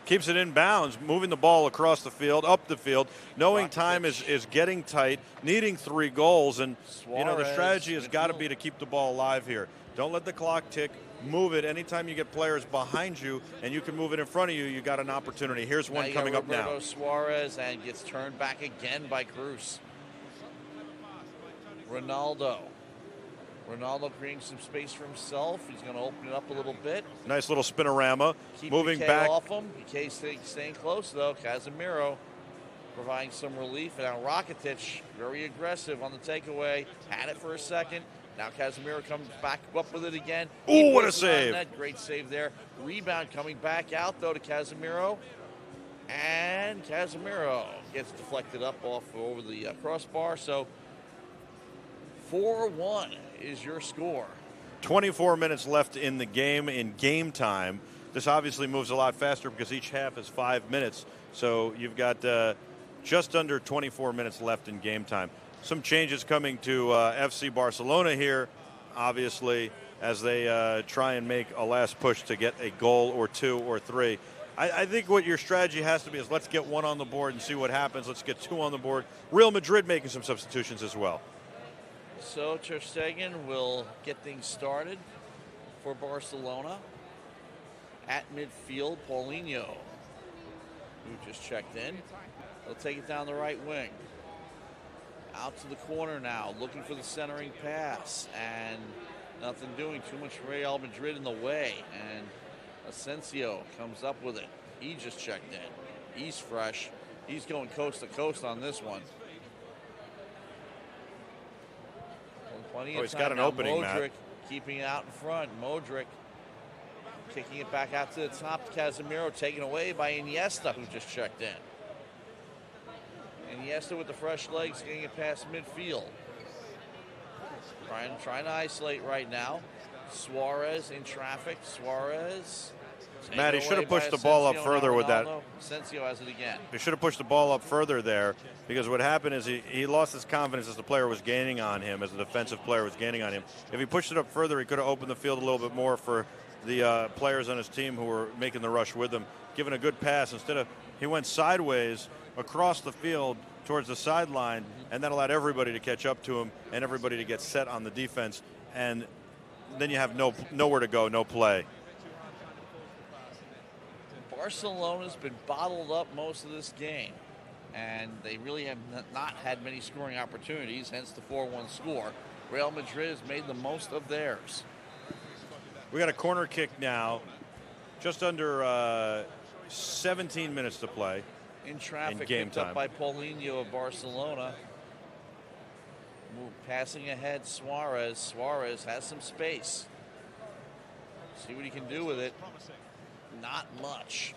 Keeps it in bounds, moving the ball across the field, up the field, knowing time is getting tight, needing 3 goals, and the strategy has got to be to keep the ball alive here. Don't let the clock tick. Move it. Anytime you get players behind you and you can move it in front of you, you got an opportunity. Here's one coming up now. Suarez, and gets turned back again by Cruz. Ronaldo creating some space for himself. He's going to open it up a little bit. Nice little spinorama. Moving Piqué back. Off him. Piqué staying close, though. Casemiro providing some relief. And now Rakitic, very aggressive on the takeaway. Had it for a second. Now Casemiro comes back up with it again. Oh, what a save. Great save there. Rebound coming back out, though, to Casemiro. And Casemiro gets deflected up off over the crossbar. So 4-1 is your score. 24 minutes left in the game, in game time. This obviously moves a lot faster because each half is 5 minutes. So you've got just under 24 minutes left in game time. Some changes coming to FC Barcelona here, obviously, as they try and make a last push to get a goal or 2 or 3. I think what your strategy has to be is let's get 1 on the board and see what happens. Let's get 2 on the board. Real Madrid making some substitutions as well. So Ter Stegen will get things started for Barcelona. At midfield, Paulinho, who just checked in. They'll take it down the right wing. Out to the corner now, looking for the centering pass, and nothing doing. Too much Real Madrid in the way, and Asensio comes up with it. He just checked in. He's fresh. He's going coast to coast on this one. He's got an opening, Modric Matt. Keeping it out in front. Modric kicking it back out to the top. Casemiro taken away by Iniesta, who just checked in. Iniesta with the fresh legs, getting it past midfield. Trying to isolate right now. Suarez in traffic. Suarez. Matt, he should have pushed the ball up further with that. Asensio has it again. He should have pushed the ball up further there, because what happened is he lost his confidence as the player was gaining on him, as the defensive player was gaining on him. If he pushed it up further, he could have opened the field a little bit more for the players on his team who were making the rush with him, giving a good pass. Instead of, he went sideways across the field towards the sideline, and that allowed everybody to catch up to him and everybody to get set on the defense, and then you have nowhere to go, no play. Barcelona's been bottled up most of this game, and they really have not had many scoring opportunities, hence the 4-1 score. Real Madrid has made the most of theirs. We got a corner kick now, just under 17 minutes to play. In traffic, game picked up time by Paulinho of Barcelona. Passing ahead, Suarez. Suarez has some space. See what he can do with it. Not much.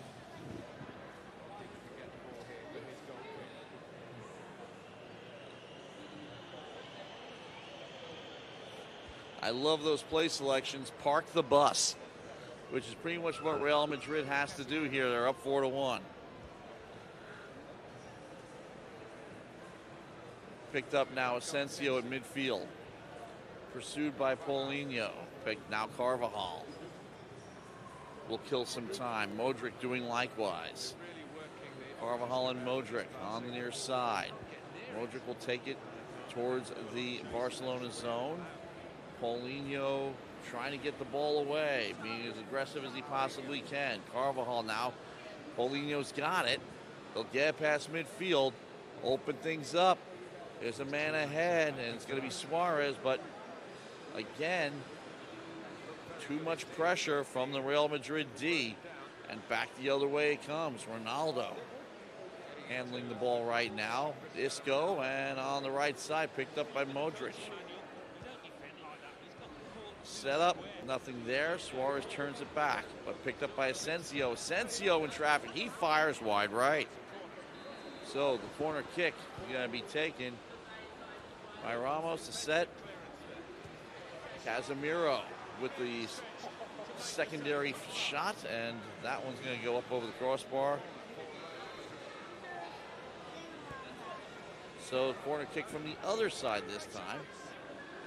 I love those play selections. Park the bus, which is pretty much what Real Madrid has to do here. They're up 4-1. Picked up now Asensio at midfield. Pursued by Paulinho. Now Carvajal. Will kill some time. Modric doing likewise. Carvajal and Modric on the near side. Modric will take it towards the Barcelona zone. Paulinho trying to get the ball away, being as aggressive as he possibly can. Carvajal now. Paulinho's got it. They'll get past midfield. Open things up. There's a man ahead, and it's going to be Suarez, but again, too much pressure from the Real Madrid D, and back the other way it comes. Ronaldo handling the ball right now. Isco, and on the right side, picked up by Modric. Set up, nothing there. Suarez turns it back, but picked up by Asensio. Asensio in traffic. He fires wide right. So the corner kick is going to be taken by Ramos to set. Casemiro with the secondary shot, and that one's going to go up over the crossbar. So corner kick from the other side this time.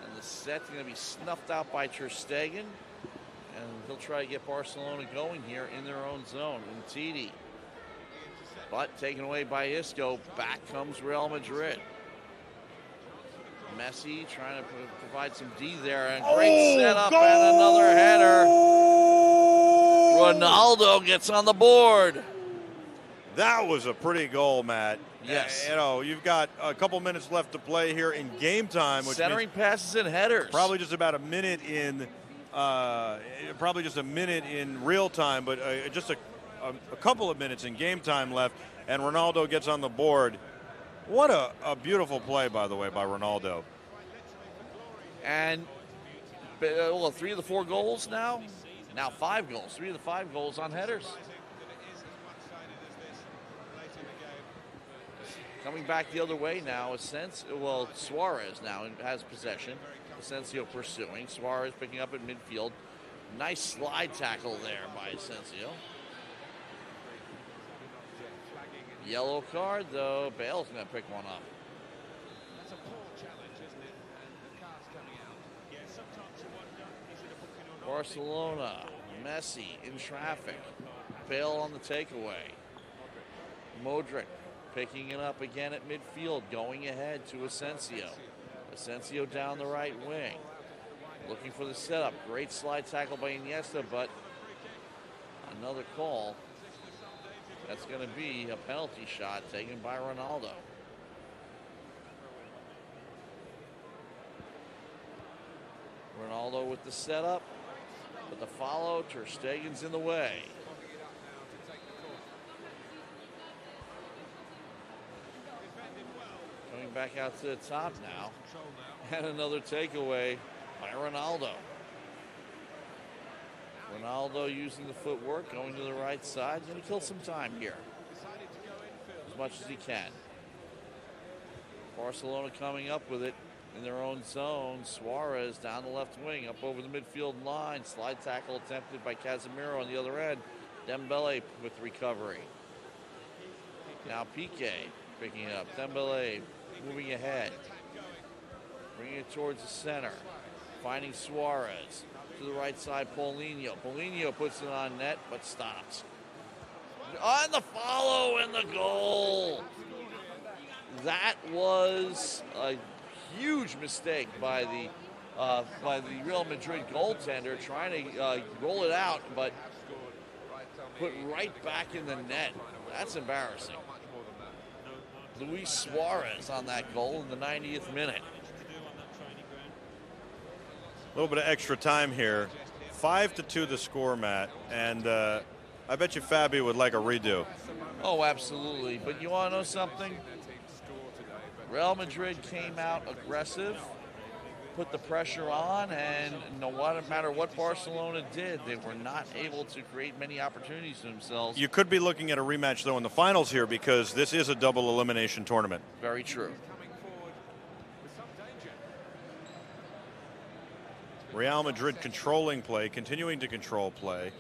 And the set's going to be snuffed out by Ter Stegen. And he'll try to get Barcelona going here in their own zone. Umtiti. But taken away by Isco. Back comes Real Madrid. Messi trying to provide some D there. And great setup and another header. Ronaldo gets on the board. That was a pretty goal, Matt. Yes. You know, you've got a couple minutes left to play here in game time. Which centering passes and headers. Probably just about a minute in, real time, but just a couple of minutes in game time left, and Ronaldo gets on the board. What a beautiful play, by the way, by Ronaldo. And well, 3 of the 4 goals now. Now 5 goals. 3 of the 5 goals on headers. Coming back the other way now, Suarez now has possession. Asensio pursuing. Suarez picking up at midfield. Nice slide tackle there by Asensio. Yellow card, though. Bale's going to pick one up. That's a poor challenge, isn't it? And the card's coming out. Yeah, sometimes you wonder, is it a booking or not? Barcelona, Messi in traffic. Bale on the takeaway. Modric picking it up again at midfield, going ahead to Asensio. Asensio down the right wing. Looking for the setup. Great slide tackle by Iniesta, but another call. That's going to be a penalty shot taken by Ronaldo. Ronaldo with the setup, but the follow, Ter Stegen's in the way. Coming back out to the top now. And another takeaway by Ronaldo. Ronaldo using the footwork, going to the right side. Going to kill some time here as much as he can. Barcelona coming up with it in their own zone. Suarez down the left wing, up over the midfield line. Slide tackle attempted by Casemiro on the other end. Dembele with recovery. Now Piqué picking it up. Dembele moving ahead. Bringing it towards the center. Finding Suarez. To the right side, Paulinho. Paulinho puts it on net, but stops. On the follow and the goal. That was a huge mistake by the Real Madrid goaltender, trying to roll it out, but put right back in the net. That's embarrassing. Luis Suarez on that goal in the 90th minute. A little bit of extra time here. 5-2 the score, Matt, and I bet you Fabi would like a redo. Oh, absolutely. But you want to know something? Real Madrid came out aggressive, put the pressure on, and no matter what Barcelona did, they were not able to create many opportunities for themselves. You could be looking at a rematch, though, in the finals here, because this is a double elimination tournament. Very true. Real Madrid controlling play, continuing to control play,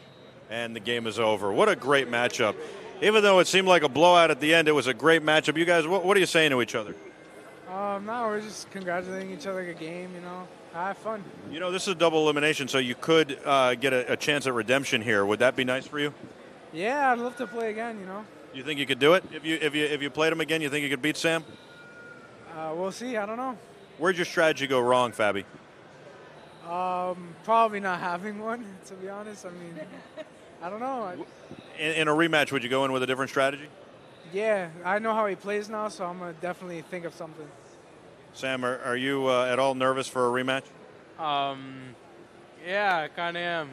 and the game is over. What a great matchup. Even though it seemed like a blowout at the end, it was a great matchup. You guys, what are you saying to each other? No, we're just congratulating each other. Good game, I have fun. You know, this is a double elimination, so you could get a chance at redemption here. Would that be nice for you? Yeah, I'd love to play again. You think you could do it if you played him again? You think you could beat Sam? We'll see. I don't know. Where'd your strategy go wrong, Fabi? Probably not having one, to be honest. I mean, I don't know. In a rematch, would you go in with a different strategy? Yeah, I know how he plays now, so I'm going to definitely think of something. Sam, are you at all nervous for a rematch? Yeah, I kind of am,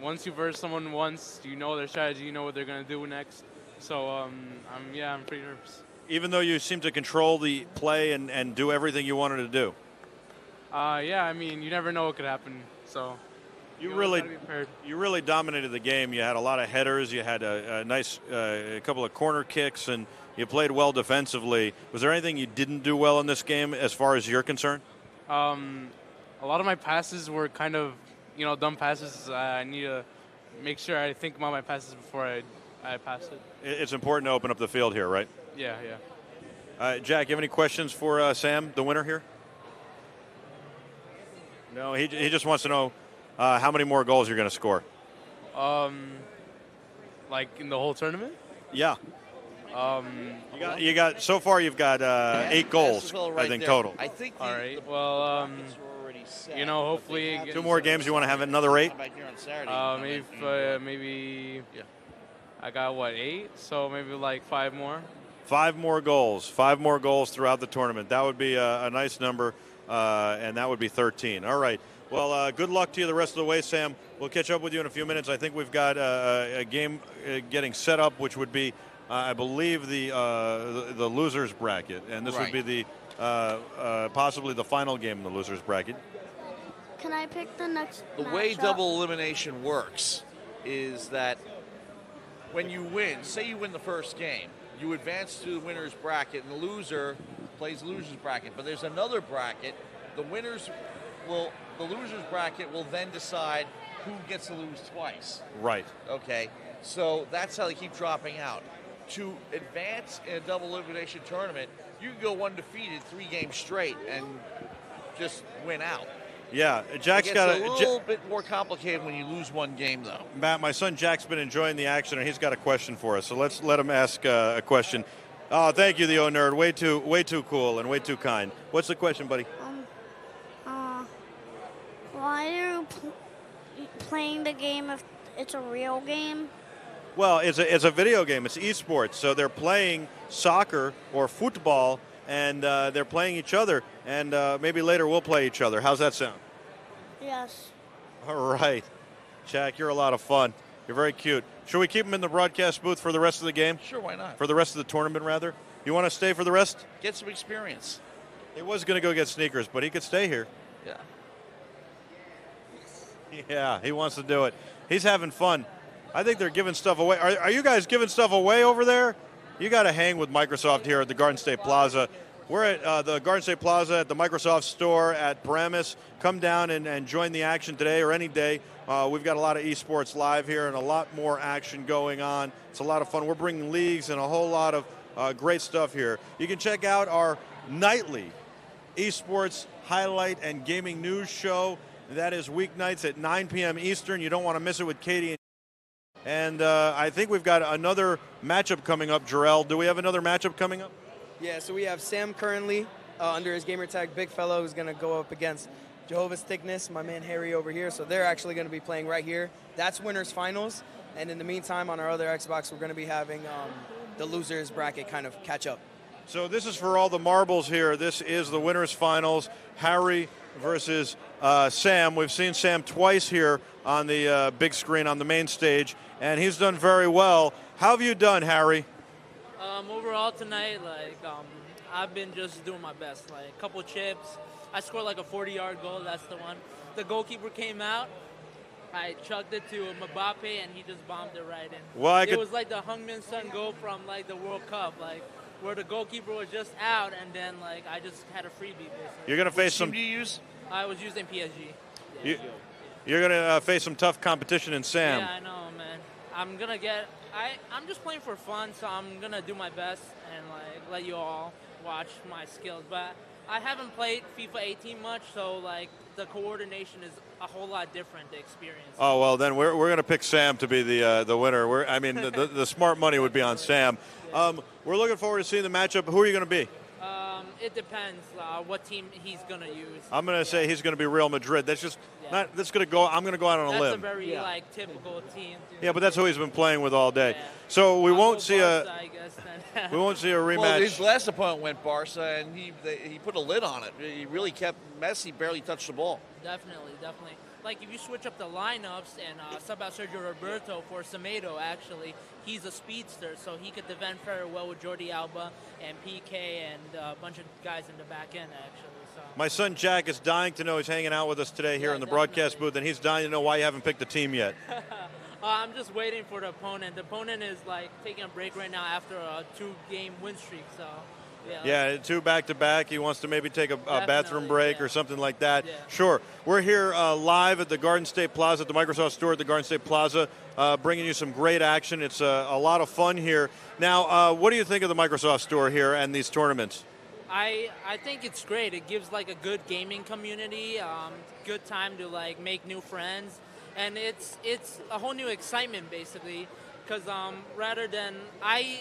Once you verse someone once, you know their strategy, you know what they're going to do next. So, I'm pretty nervous. Even though you seem to control the play and do everything you wanted to do? Yeah, I mean, you never know what could happen, so... You really dominated the game. You had a lot of headers. You had a nice couple of corner kicks, and you played well defensively. Was there anything you didn't do well in this game as far as you're concerned? A lot of my passes were kind of, dumb passes. I need to make sure I think about my passes before I pass it. It's important to open up the field here, right? Yeah. Jack, you have any questions for Sam, the winner here? No, he just wants to know how many more goals you're going to score. Like in the whole tournament? Yeah. You got so far. You've got 8 goals, I think, total. I think. All right. Well, hopefully 2 more games. You want to have another 8? Maybe. Yeah. I got 8? So maybe like 5 more. 5 more goals. 5 more goals throughout the tournament. That would be a nice number, and that would be 13. All right. Well, good luck to you the rest of the way, Sam. We'll catch up with you in a few minutes. I think we've got a game getting set up, which would be, I believe, the losers bracket, and this would be the possibly the final game in the losers bracket. Can I pick the next? The way double elimination works is that when you win, say you win the first game, you advance to the winner's bracket, and the loser plays the loser's bracket. But there's another bracket. The loser's bracket will then decide who gets to lose twice. Right. Okay. So that's how they keep dropping out. To advance in a double elimination tournament, you can go undefeated 3 games straight and just win out. Yeah, Jack's got a little bit more complicated when you lose 1 game, though. Matt, my son Jack's been enjoying the action, and he's got a question for us. So let's let him ask a question. Oh, thank you, the O Nerd. Way too cool and way too kind. What's the question, buddy? Why are you playing the game if it's a real game? Well, it's a video game. It's esports. So they're playing soccer or football, and they're playing each other. And maybe later we'll play each other. How's that sound? Yes. All right. Jack, you're a lot of fun. You're very cute. Should we keep him in the broadcast booth for the rest of the game? Sure, why not? For the rest of the tournament, rather? You want to stay for the rest? Get some experience. He was going to go get sneakers, but he could stay here. Yeah. Yeah, he wants to do it. He's having fun. I think they're giving stuff away. Are you guys giving stuff away over there? You got to hang with Microsoft here at the Garden State Plaza. We're at the Garden State Plaza at the Microsoft store at Paramus. Come down and join the action today or any day. We've got a lot of esports live here and a lot more action going on. It's a lot of fun. We're bringing leagues and a whole lot of great stuff here. You can check out our nightly esports highlight and gaming news show. That is weeknights at 9 p.m. Eastern. You don't want to miss it with Katie. And I think we've got another matchup coming up, Jarrell. Do we have another matchup coming up? Yeah, so we have Sam currently under his gamer tag Big Fellow, who's going to go up against Jehovah's Thickness, my man Harry over here. So they're actually going to be playing right here. That's winners finals. And in the meantime, on our other Xbox, we're going to be having the losers bracket kind of catch up. So this is for all the marbles here. This is the winners finals. Harry versus Sam. We've seen Sam twice here on the big screen on the main stage, and he's done very well. How have you done, Harry? Overall tonight, I've been just doing my best. Like a couple chips. I scored like a 40-yard goal. That's the one. The goalkeeper came out. I chucked it to Mbappe, and he just bombed it right in. Well, it was like the Heung-min Son goal from like the World Cup, like where the goalkeeper was just out, and then like I just had a freebie. Basically. You're going to face some. What team do you use? I was using PSG. You're going to face some tough competition in Sam. Yeah, I know, man. I'm just playing for fun, so I'm gonna do my best and like let you all watch my skills. But I haven't played FIFA 18 much, so like the coordination is a whole lot different. The experience. Oh well, then we're gonna pick Sam to be the winner. The smart money would be on Sam. We're looking forward to seeing the matchup. Who are you going to be? It depends what team he's gonna use. I'm going to say he's going to be Real Madrid. That's just not. That's going to go. I'm going to go out on a limb. That's a very like typical team. Yeah, but that's who he's been playing with all day. Yeah. So we won't see Barca, I guess, then. we won't see a rematch. Well, his last opponent went Barca, and he put a lid on it. He really kept Messi barely touched the ball. Definitely. Like if you switch up the lineups and sub out Sergio Roberto for Semedo, actually, he's a speedster, so he could defend very well with Jordi Alba and PK and a bunch of guys in the back end, actually. So. My son Jack is dying to know he's hanging out with us today here in the broadcast booth, and he's dying to know why you haven't picked the team yet. I'm just waiting for the opponent. The opponent is like taking a break right now after a 2-game win streak, so. Yeah, 2 back-to-back. He wants to maybe take a bathroom break or something like that. Yeah. Sure. We're here live at the Garden State Plaza, at the Microsoft store at the Garden State Plaza, bringing you some great action. It's a lot of fun here. Now, what do you think of the Microsoft store here and these tournaments? I think it's great. It gives like a good gaming community, good time to like make new friends, and it's a whole new excitement basically. Because rather than I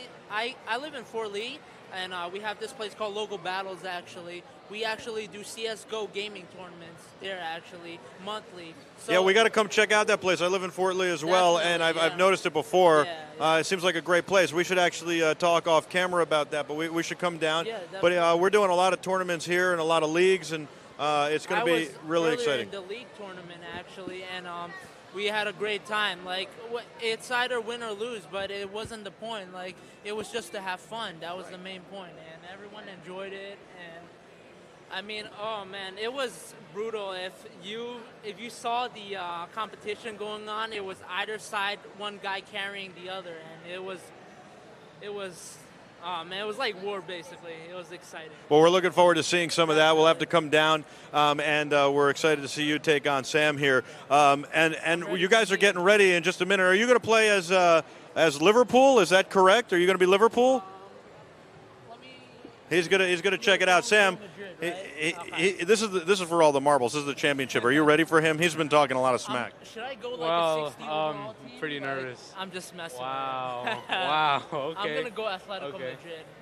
live in Fort Lee. And we have this place called Local Battles, actually. We actually do CSGO gaming tournaments there, actually, monthly. So yeah, we got to come check out that place. I live in Fort Lee as well, and I've noticed it before. It seems like a great place. We should actually talk off camera about that, but we should come down. Yeah, but we're doing a lot of tournaments here and a lot of leagues, and it's going to be really exciting. I was in the league tournament, actually, and we had a great time. Like, it's either win or lose, but it wasn't the point. Like, it was just to have fun. That was the main point, and everyone enjoyed it. And I mean, oh man, it was brutal. If you saw the competition going on, it was either side, one guy carrying the other, and it was. Oh, man, it was like war, basically. It was exciting. Well, we're looking forward to seeing some of that. We'll have to come down, and we're excited to see you take on Sam here. And you guys are getting ready in just a minute. Are you going to play as Liverpool? Is that correct? Are you going to be Liverpool? He's gonna check it out, Sam. This is for all the marbles. This is the championship. Are you ready for him? He's been talking a lot of smack. Should I go like a 60 overall team? Pretty nervous. I'm just messing. Wow. Wow. Okay. I'm gonna go Atletico Madrid.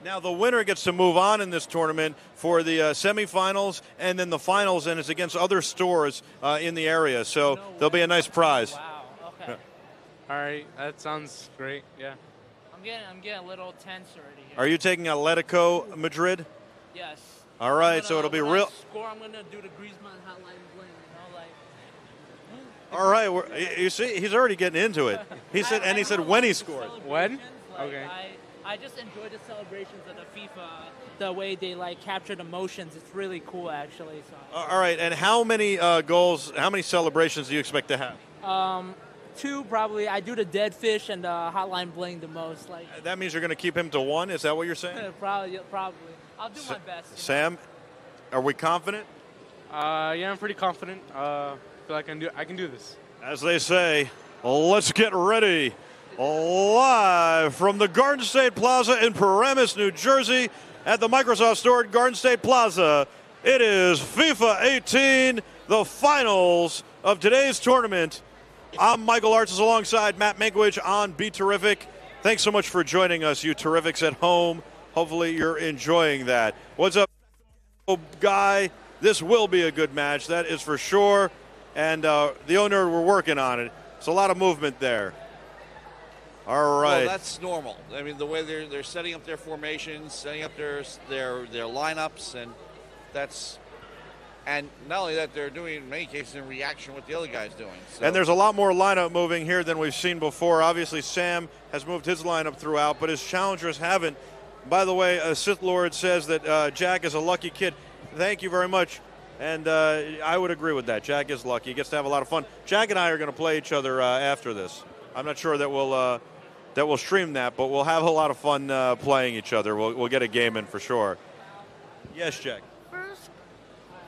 Now the winner gets to move on in this tournament for the semifinals and then the finals, and it's against other stores in the area. So there'll be a nice prize. Wow. Okay. All right. That sounds great. Yeah. I'm getting a little tense already here. Are you taking Atletico Madrid? Yes. All right, so it'll be real. Score, I'm gonna do the Griezmann hotline bling, All right, you see, he's already getting into it. He said when he scored. When? Like, Okay. I just enjoy the celebrations of the FIFA, the way they like captured emotions. It's really cool, actually. So. All right, and how many goals, how many celebrations do you expect to have? 2 probably. I do the dead fish and the hotline bling the most. Like that means you're going to keep him to 1. Is that what you're saying? probably. I'll do my best. Sam, are we confident? Yeah, I'm pretty confident. I feel like I can do this. As they say, let's get ready. Live from the Garden State Plaza in Paramus, New Jersey, at the Microsoft Store at Garden State Plaza. It is FIFA 18, the finals of today's tournament. I'm Michael Artsis alongside Matt Mankiewicz on Be Terrific. Thanks so much for joining us, you Terrifics at home. Hopefully you're enjoying that. What's up, guy? This will be a good match, that is for sure. And the owner, we're working on it. It's a lot of movement there. All right. Well, that's normal. I mean, the way they're setting up their formations, setting up their lineups, and not only that, they're doing in many cases in reaction to what the other guy's doing. So. And there's a lot more lineup moving here than we've seen before. Obviously, Sam has moved his lineup throughout, but his challengers haven't. By the way, Sith Lord says that Jack is a lucky kid. Thank you very much. And I would agree with that. Jack is lucky. He gets to have a lot of fun. Jack and I are going to play each other after this. I'm not sure that we'll stream that, but we'll have a lot of fun playing each other. We'll get a game in for sure. Yes, Jack.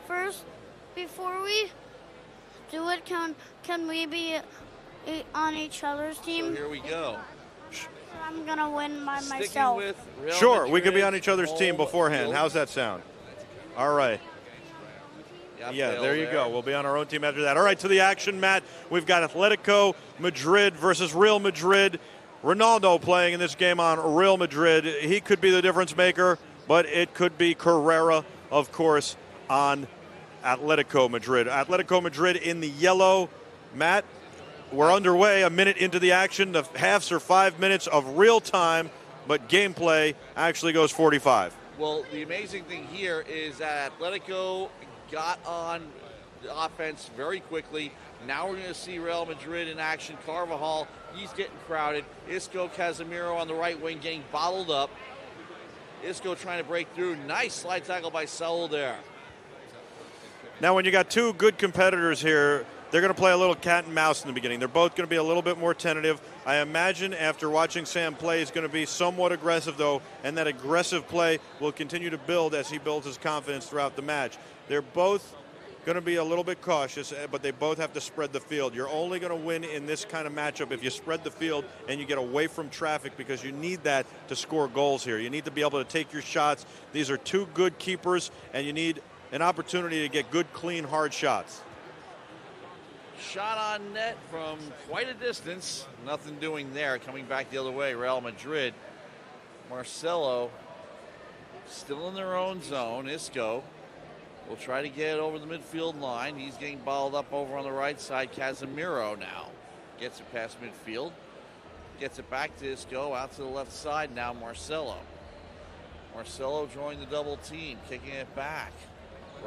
First, before we do it, can we be on each other's team? So here we go. I'm gonna win by Sticking myself. with Real Sure, Madrid, we could be on each other's team home beforehand. field. How's that sound? All right. Yeah, there you go. We'll be on our own team after that. All right, to the action, Matt. We've got Atletico Madrid versus Real Madrid. Ronaldo playing in this game on Real Madrid. He could be the difference maker, but it could be Carrera, of course, on Atletico Madrid. Atletico Madrid in the yellow. Matt, we're underway, a minute into the action. The halves are 5 minutes of real time, but gameplay actually goes 45. Well, the amazing thing here is that Atletico got on the offense very quickly. Now we're going to see Real Madrid in action. Carvajal, he's getting crowded. Isco, Casemiro on the right wing getting bottled up. Isco trying to break through. Nice slide tackle by Saul there. Now, when you got two good competitors here, they're going to play a little cat and mouse in the beginning. They're both going to be a little bit more tentative. I imagine after watching Sam play, he's going to be somewhat aggressive, though, and that aggressive play will continue to build as he builds his confidence throughout the match. They're both going to be a little bit cautious, but they both have to spread the field. You're only going to win in this kind of matchup if you spread the field and you get away from traffic, because you need that to score goals here. You need to be able to take your shots. These are two good keepers, and you need an opportunity to get good, clean, hard shots. Shot on net from quite a distance. Nothing doing there. Coming back the other way, Real Madrid. Marcelo still in their own zone. Isco will try to get over the midfield line. He's getting balled up over on the right side. Casemiro now gets it past midfield. Gets it back to Isco. Out to the left side now, Marcelo. Marcelo joined the double team, kicking it back.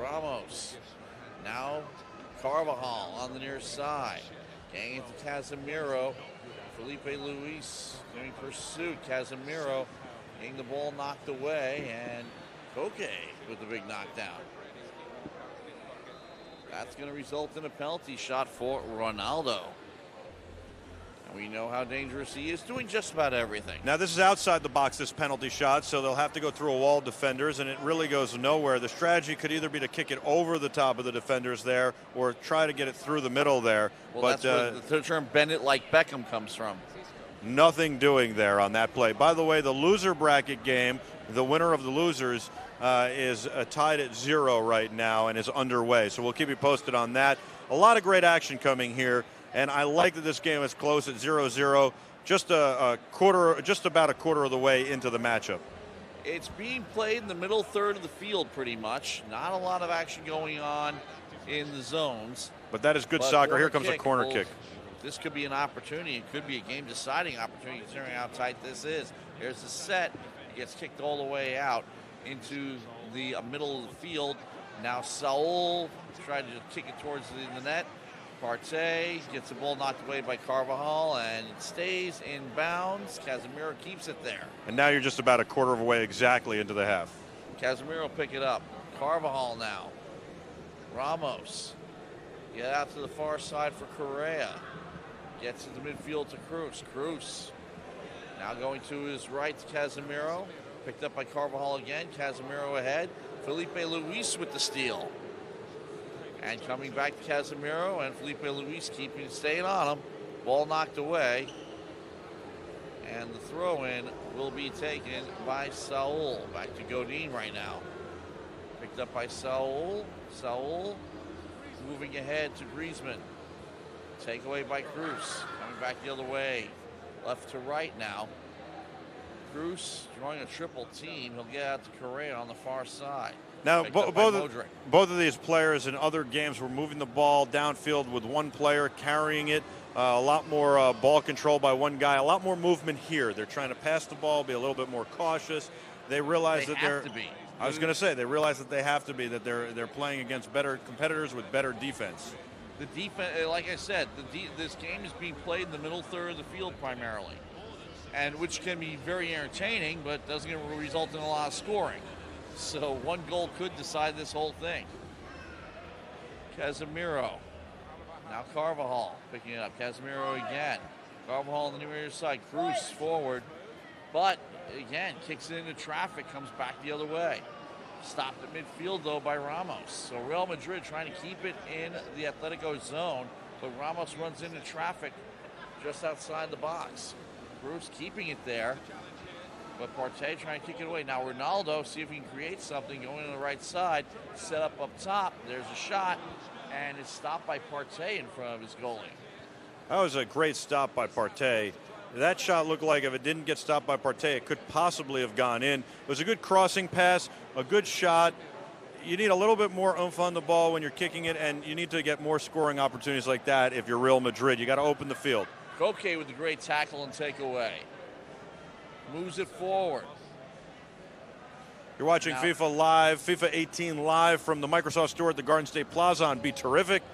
Ramos. Now Carvajal on the near side. Getting into Casemiro. Felipe Luis doing pursuit. Casemiro getting the ball knocked away. And Koke with the big knockdown. That's going to result in a penalty shot for Ronaldo. And we know how dangerous he is, doing just about everything. Now, this is outside the box, this penalty shot, so they'll have to go through a wall of defenders, and it really goes nowhere. The strategy could either be to kick it over the top of the defenders there or try to get it through the middle there. Well, but that's where the term bend it like Beckham comes from. Nothing doing there on that play. By the way, the loser bracket game, the winner of the losers, is tied at 0 right now and is underway. So we'll keep you posted on that. A lot of great action coming here, and I like that this game is close at 0-0, just about a quarter of the way into the matchup. It's being played in the middle third of the field pretty much. Not a lot of action going on in the zones. But that is good soccer. Here comes a corner kick. This could be an opportunity. It could be a game-deciding opportunity considering how tight this is. Here's the set. It gets kicked all the way out into the middle of the field. Now Saul tried to kick it towards the net. Partey gets the ball knocked away by Carvajal, and it stays in bounds. Casemiro keeps it there. And now you're just about a quarter of a way exactly into the half. Casemiro pick it up. Carvajal now. Ramos. Get out to the far side for Correa. Gets to the midfield to Cruz. Cruz now going to his right to Casemiro. Picked up by Carvajal again. Casemiro ahead. Felipe Luis with the steal. And coming back to Casemiro, and Felipe Luis staying on him. Ball knocked away. And the throw-in will be taken by Saul. Back to Godin right now. Picked up by Saul. Saul moving ahead to Griezmann. Takeaway by Cruz. Coming back the other way. Left to right now. Cruz drawing a triple team. He'll get out to Correa on the far side. Now, both of these players in other games were moving the ball downfield with one player carrying it. A lot more ball control by one guy. A lot more movement here. They're trying to pass the ball, be a little bit more cautious. They realize that they're. I was going to say they realize that they have to be. That they're playing against better competitors with better defense. The defense, like I said, this game is being played in the middle third of the field primarily, and which can be very entertaining, but doesn't result in a lot of scoring. So one goal could decide this whole thing. Casemiro. Now Carvajal picking it up. Casemiro again. Carvajal on the near side. Cruz forward. But, again, kicks it into traffic. Comes back the other way. Stopped at midfield, though, by Ramos. So Real Madrid trying to keep it in the Atletico zone. But Ramos runs into traffic just outside the box. Cruz keeping it there. But Partey trying to kick it away. Now Ronaldo, see if he can create something. Going to the right side. Set up top. There's a shot. And it's stopped by Partey in front of his goalie. That was a great stop by Partey. That shot looked like if it didn't get stopped by Partey, it could possibly have gone in. It was a good crossing pass, a good shot. You need a little bit more oomph on the ball when you're kicking it, and you need to get more scoring opportunities like that if you're Real Madrid. You got to open the field. Koke with the great tackle and takeaway. Moves it forward. You're watching FIFA Live, FIFA 18 live from the Microsoft Store at the Garden State Plaza on Be Terrific.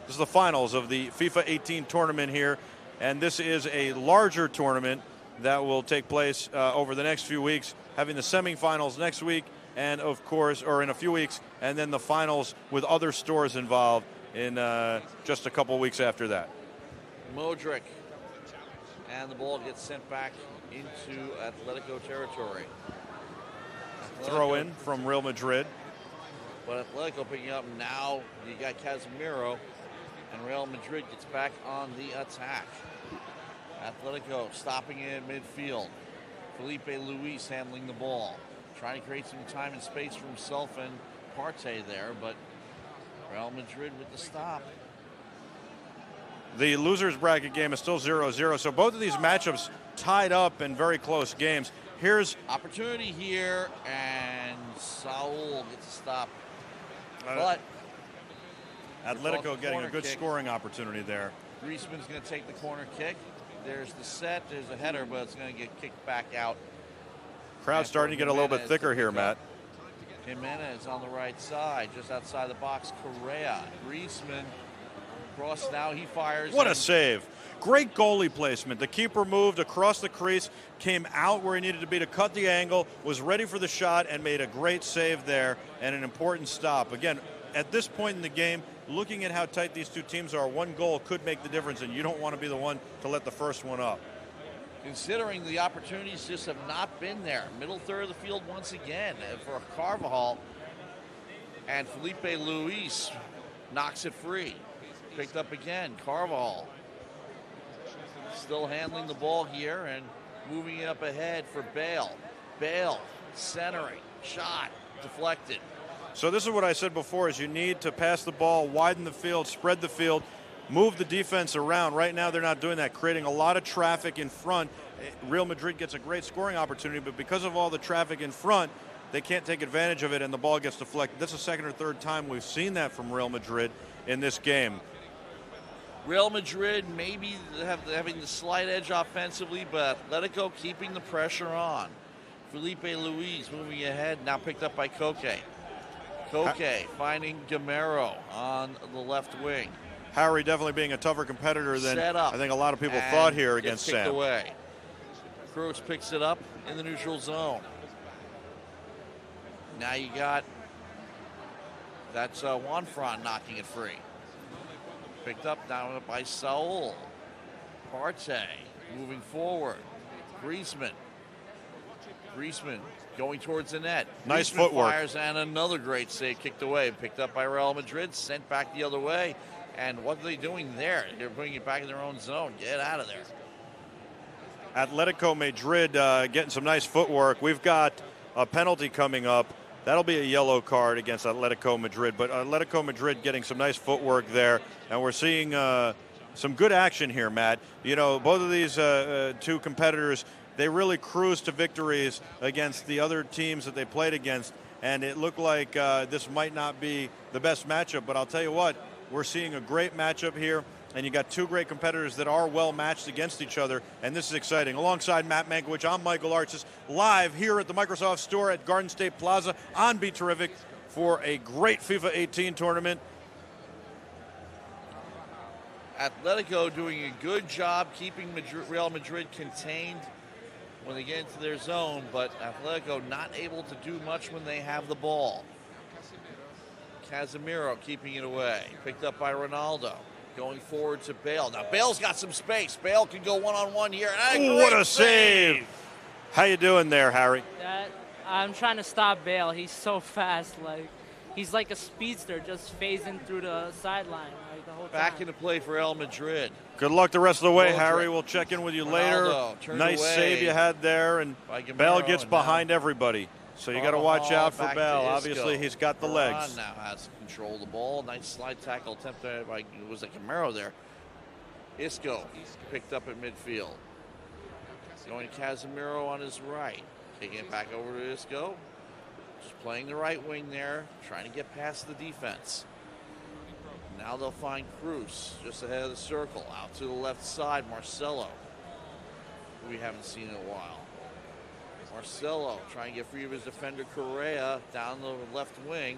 This is the finals of the FIFA 18 tournament here, and this is a larger tournament that will take place over the next few weeks, having the semifinals next week, and of course, or in a few weeks, and then the finals with other stores involved in just a couple weeks after that. Modric, and the ball gets sent back into Atletico territory. Throw in from Real Madrid. But Atletico picking up now. You got Casemiro, and Real Madrid gets back on the attack. Atletico stopping it in midfield. Felipe Luis handling the ball. Trying to create some time and space for himself and Partey there, but Real Madrid with the stop. The losers bracket game is still 0-0, so both of these matchups tied up in very close games. Here's opportunity here, and Saul gets a stop. But Atletico getting a good scoring opportunity there. Griezmann's going to take the corner kick. There's the set. There's a header, but it's going to get kicked back out. Crowd starting to get a little bit thicker here, Matt. Jimenez on the right side, just outside the box. Correa. Griezmann cross now. He fires. What a save. Great goalie placement. The keeper moved across the crease, came out where he needed to be to cut the angle, was ready for the shot, and made a great save there and an important stop. Again, at this point in the game, looking at how tight these two teams are, one goal could make the difference, and you don't want to be the one to let the first one up. Considering the opportunities just have not been there. Middle third of the field once again for Carvajal, and Felipe Luis knocks it free. Picked up again, Carvajal. Still handling the ball here and moving it up ahead for Bale. Bale centering, shot, deflected. So this is what I said before, is you need to pass the ball, widen the field, spread the field, move the defense around. Right now they're not doing that, creating a lot of traffic in front. Real Madrid gets a great scoring opportunity, but because of all the traffic in front, they can't take advantage of it and the ball gets deflected. This is the second or third time we've seen that from Real Madrid in this game. Real Madrid maybe having the slight edge offensively, but Atletico keeping the pressure on. Felipe Luis moving ahead, now picked up by Koke. Koke finding Gamero on the left wing. Harry definitely being a tougher competitor than I think a lot of people thought here against Sam. Away. Cruz picks it up in the neutral zone. Now you got that's Juanfran knocking it free. Picked up down by Saul. Partey moving forward. Griezmann Griezmann going towards the net. Nice Griezmann footwork. fires, and another great save, kicked away, picked up by Real Madrid, sent back the other way. And what are they doing there? They're bringing it back in their own zone. Get out of there. Atletico Madrid getting some nice footwork. We've got a penalty coming up. That'll be a yellow card against Atletico Madrid. But Atletico Madrid getting some nice footwork there. And we're seeing some good action here, Matt. You know, both of these two competitors, they really cruised to victories against the other teams that they played against. And it looked like this might not be the best matchup. But I'll tell you what, we're seeing a great matchup here. And you got two great competitors that are well matched against each other, and this is exciting. Alongside Matt Mankiewicz, I'm Michael Artsis, live here at the Microsoft Store at Garden State Plaza on Be Terrific for a great FIFA 18 tournament. Atletico doing a good job keeping Real Madrid contained when they get into their zone, but Atletico not able to do much when they have the ball. Casemiro keeping it away, picked up by Ronaldo. Going forward to Bale. Now, Bale's got some space. Bale can go one-on-one here. Ooh, what a save. How you doing there, Harry? I'm trying to stop Bale. He's so fast. Like, he's like a speedster just phasing through the sideline like the whole time. Back into play for Real Madrid. Good luck the rest of the way, Harry. We'll check in with you later. Nice save you had there, and Bale gets behind everybody. So you got to watch out for Bale. Obviously, he's got the legs. Now has control of the ball. Nice slide tackle attempt by, was it Camaro there? Isco picked up at midfield. Going to Casemiro on his right. Taking it back over to Isco. Just playing the right wing there. Trying to get past the defense. Now they'll find Cruz just ahead of the circle. Out to the left side, Marcelo, who we haven't seen in a while. Marcelo trying to get free of his defender Correa down the left wing.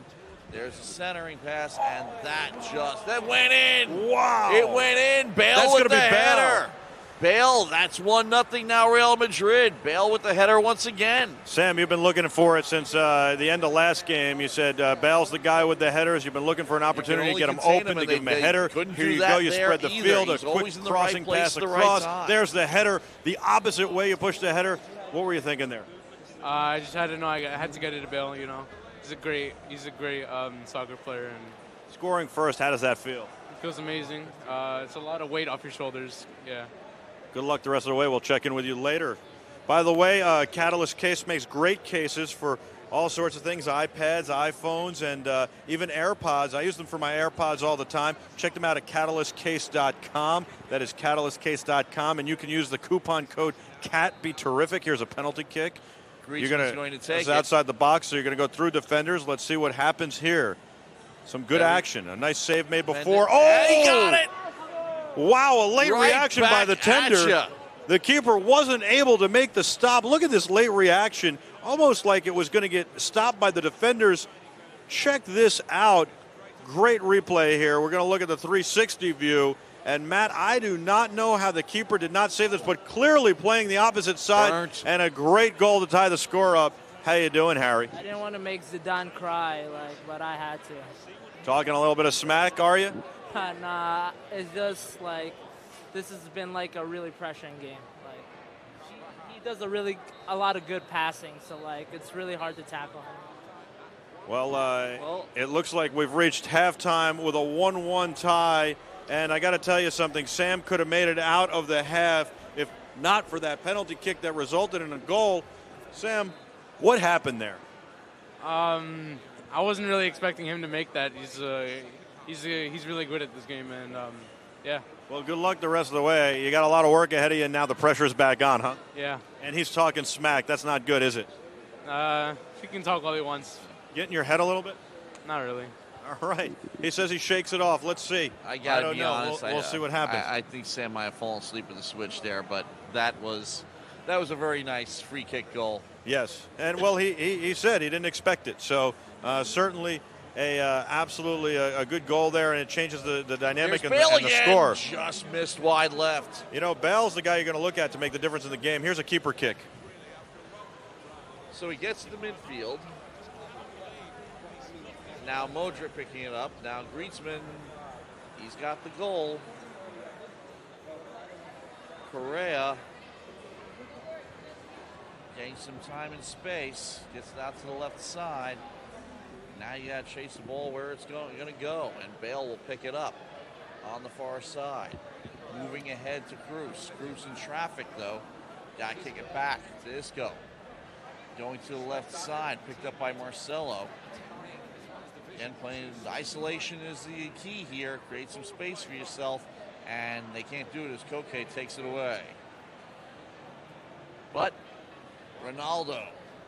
There's a centering pass, and that went in. Wow. It went in. Bale with the header. Bale, that's 1-0 now, Real Madrid. Bale with the header once again. Sam, you've been looking for it since the end of last game. You said Bale's the guy with the headers. You've been looking for an opportunity to get him open, to give him a header. Here you go. You spread the field, a quick crossing pass across. There's the header. The opposite way you push the header. What were you thinking there? I just had to know I had to get it to Bale. You know, he's a great soccer player, and scoring first. How does that feel? It feels amazing. It's a lot of weight off your shoulders. Yeah. Good luck the rest of the way. We'll check in with you later. By the way, Catalyst Case makes great cases for all sorts of things: iPads, iPhones, and even AirPods. I use them for my AirPods all the time. Check them out at catalystcase.com. That is catalystcase.com, and you can use the coupon code CAT. Be terrific. Here's a penalty kick. You're going to take it outside the box, so you're going to go through defenders. Let's see what happens here. Some good action. A nice save made before. Oh, he got it! Wow, a late reaction by the tender. The keeper wasn't able to make the stop. Look at this late reaction, almost like it was going to get stopped by the defenders. Check this out. Great replay here. We're going to look at the 360 view. And, Matt, I do not know how the keeper did not save this, but clearly playing the opposite side. And a great goal to tie the score up. How you doing, Harry? I didn't want to make Zidane cry, but I had to. Talking a little bit of smack, are you? Nah, it's just like this has been like a really pressuring game. Like he does a lot of good passing, so like it's really hard to tackle him. Well, it looks like we've reached halftime with a 1-1 tie. And I got to tell you something, Sam could have made it out of the half if not for that penalty kick that resulted in a goal. Sam, what happened there? I wasn't really expecting him to make that. He's really good at this game, and yeah. Well, good luck the rest of the way. You got a lot of work ahead of you, and now the pressure's back on, huh? Yeah. And he's talking smack. That's not good, is it? He can talk all he wants. Get in your head a little bit? Not really. All right. He says he shakes it off. Let's see. I gotta be honest. We'll see what happens. I think Sam might have fallen asleep at the switch there, but that was a very nice free kick goal. Yes, and well, he said he didn't expect it. So certainly absolutely a good goal there, and it changes the dynamic and the score. Just missed wide left. You know, Bale's the guy you're going to look at to make the difference in the game. Here's a keeper kick. So he gets to the midfield. Now Modric picking it up. Now Griezmann, he's got the goal. Correa Getting some time and space. Gets it out to the left side. Now you got to chase the ball where it's going to go, and Bale will pick it up on the far side. Moving ahead to Cruz. Cruz in traffic, though. Got to kick it back to Isco. Going to the left side, picked up by Marcelo. Again, playing isolation is the key here. Create some space for yourself, and they can't do it as Koke takes it away. But Ronaldo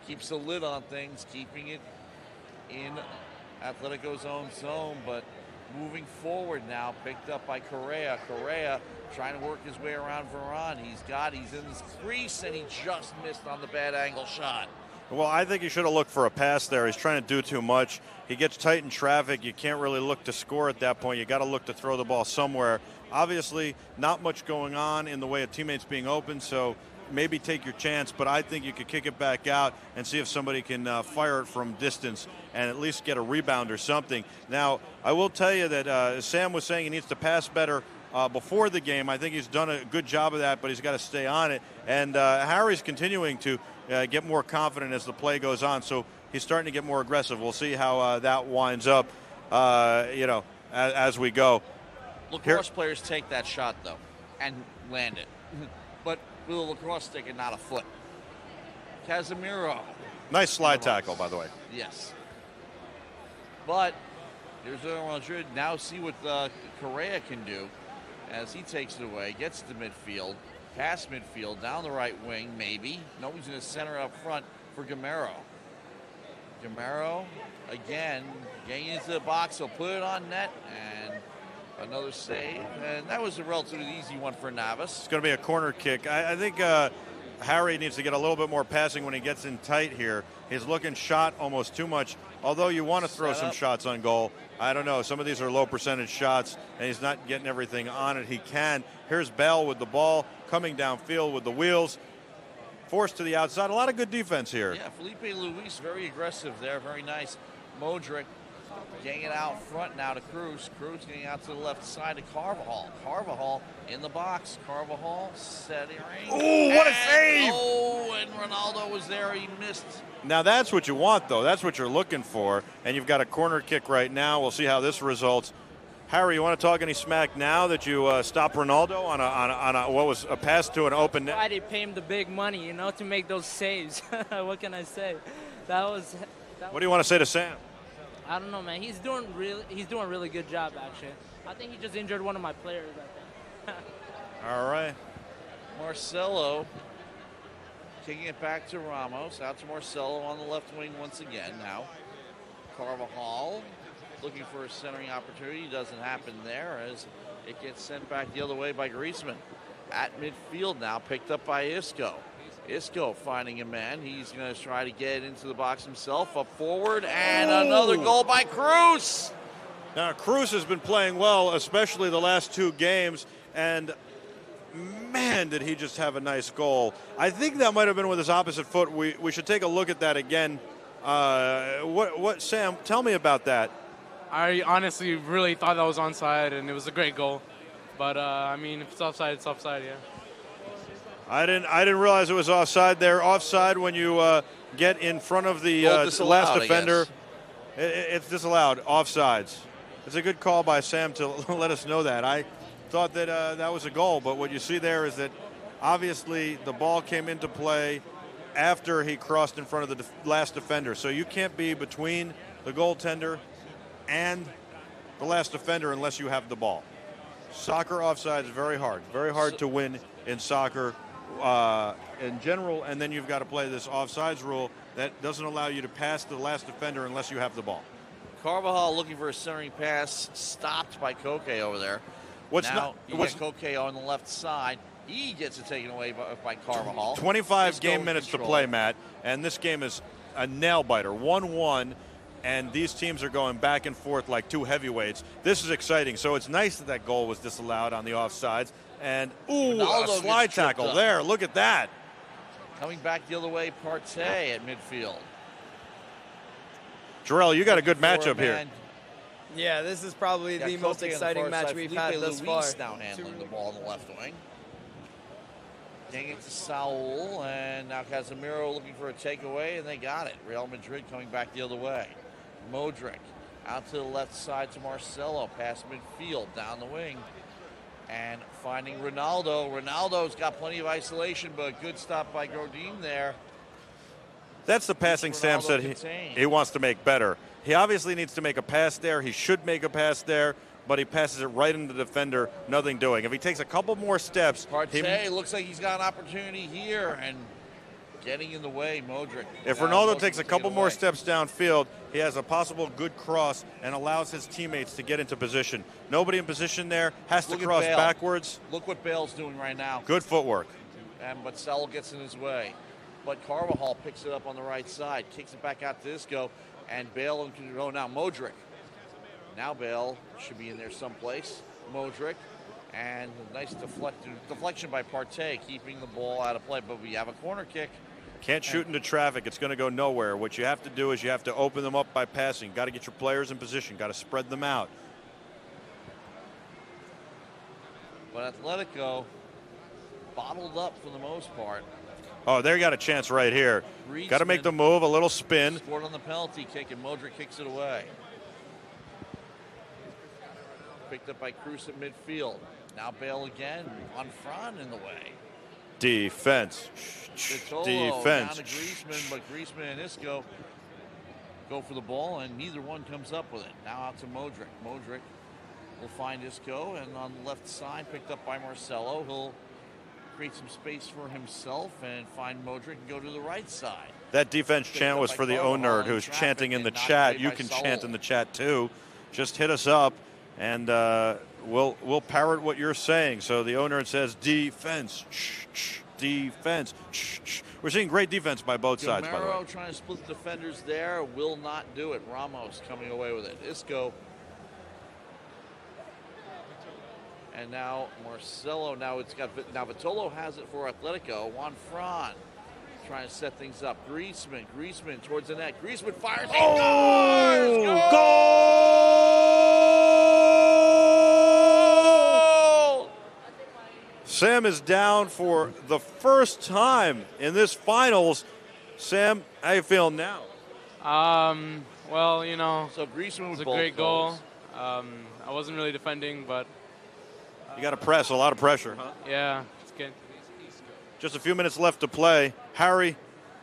keeps the lid on things, keeping it in Atletico's own zone, but moving forward now, picked up by Correa. Correa trying to work his way around Varane. He's in his crease, and he just missed on the bad angle shot. Well, I think he should have looked for a pass there. He's trying to do too much. He gets tight in traffic. You can't really look to score at that point. You got to look to throw the ball somewhere. Obviously, not much going on in the way of teammates being open, so maybe take your chance, but I think you could kick it back out and see if somebody can fire it from distance and at least get a rebound or something. Now, I will tell you that Sam was saying he needs to pass better before the game. I think he's done a good job of that, but he's got to stay on it. And Harry's continuing to get more confident as the play goes on, so he's starting to get more aggressive. We'll see how that winds up, as we go. Lacrosse players take that shot, though, and land it. But with a lacrosse stick and not a foot. Casemiro. Nice slide tackle, by the way. Yes. But here's Real Madrid. Now see what Correa can do as he takes it away, gets to midfield, past midfield, down the right wing, maybe. No, he's in the center up front for Gamero. Gamero, again, getting into the box. He'll put it on net, and another save. And that was a relatively easy one for Navas. It's going to be a corner kick. I think Harry needs to get a little bit more passing when he gets in tight here. He's looking shot almost too much. Although you want to throw some shots on goal, I don't know. Some of these are low percentage shots, and he's not getting everything on it. He can. Here's Bell with the ball, coming downfield with the wheels. Forced to the outside. A lot of good defense here. Yeah, Felipe Luis, very aggressive there. Very nice. Modric getting it out front now to Cruz. Cruz getting out to the left side to Carvajal. Carvajal in the box. Carvajal setting. Ooh, what a save! Oh, and Ronaldo was there. He missed. Now that's what you want, though. That's what you're looking for. And you've got a corner kick right now. We'll see how this results. Harry, you want to talk any smack now that you stopped Ronaldo on a what was a pass to an open net? Why they pay him the big money, to make those saves? What can I say? What do you want to say to Sam? I don't know, man. He's doing a really good job, actually. I think he just injured one of my players, I think. All right. Marcelo kicking it back to Ramos. Out to Marcelo on the left wing once again now. Carvajal looking for a centering opportunity. Doesn't happen there as it gets sent back the other way by Griezmann. At midfield now, picked up by Isco. Isco finding a man. He's going to try to get into the box himself. Up forward, and another goal by Cruz. Now, Cruz has been playing well, especially the last two games, and man, did he just have a nice goal. I think that might have been with his opposite foot. We should take a look at that again. Sam, tell me about that. I honestly really thought that was onside, and it was a great goal. But, if it's offside, it's offside, yeah. I didn't realize it was offside there. Offside when you get in front of the last defender. It's disallowed. Offsides. It's a good call by Sam to let us know that. I thought that that was a goal, but what you see there is that obviously the ball came into play after he crossed in front of the last defender. So you can't be between the goaltender and the last defender unless you have the ball. Soccer offside is very hard to win in soccer in general, and then you've got to play this offsides rule that doesn't allow you to pass the last defender unless you have the ball. Carvajal looking for a centering pass, stopped by Koke over there. Koke on the left side. He gets it taken away by Carvajal. 25 game minutes to play, Matt, and this game is a nail-biter, 1-1. And these teams are going back and forth like two heavyweights. This is exciting. So it's nice that that goal was disallowed on the offsides. And, a slide tackle there. Look at that. Coming back the other way, Partey at midfield. Jarrell, you got a good matchup here. Yeah, this is probably the most exciting match we've had thus far. Now handling the ball on the left wing. Getting it to Saul, and now Casemiro looking for a takeaway, and they got it. Real Madrid coming back the other way. Modric out to the left side to Marcelo, past midfield, down the wing, and finding Ronaldo. Ronaldo's got plenty of isolation, but good stop by Godin there. That's the passing Sam said he wants to make better. He obviously needs to make a pass there. He should make a pass there, but he passes it right into the defender, nothing doing. If he takes a couple more steps. Partey looks like he's got an opportunity here, and getting in the way, Modric. If Ronaldo takes a couple more steps downfield, he has a possible good cross and allows his teammates to get into position. Nobody in position there, has to cross backwards. Look what Bale's doing right now. Good footwork. But Saul gets in his way. But Carvajal picks it up on the right side, kicks it back out to Isco, and Bale in control. Now Modric. Now Bale should be in there someplace. Modric. And a nice deflection by Partey, keeping the ball out of play. But we have a corner kick. Can't shoot into traffic. It's going to go nowhere. What you have to do is you have to open them up by passing. Got to get your players in position. Got to spread them out. But Atletico bottled up for the most part. Oh, they got a chance right here. Got to make the move, a little spin. Scored on the penalty kick, and Modric kicks it away. Picked up by Cruz at midfield. Now Bale again on front in the way. Defense. Defense. Down to Griezmann, but Griezmann and Isco go for the ball, and neither one comes up with it. Now out to Modric. Modric will find Isco, and on the left side, picked up by Marcelo. He'll create some space for himself and find Modric and go to the right side. That defense chant was for the O-Nerd who's chanting in the chat. You can chant in the chat too. Just hit us up, and we'll parrot what you're saying. So the O-Nerd says defense, defense. We're seeing great defense by both sides, by the way. Trying to split the defenders there, will not do it. Ramos coming away with it. Isco. And now Marcelo. Now Vitolo has it for Atletico. Juan Fran trying to set things up. Griezmann towards the net. Griezmann fires. Oh, goal! Sam is down for the first time in this finals. Sam, how you feeling now? Well, you know, so Griezmann was a great goal. I wasn't really defending, but you got to press, a lot of pressure, huh? Yeah, it's good. Just a few minutes left to play. Harry,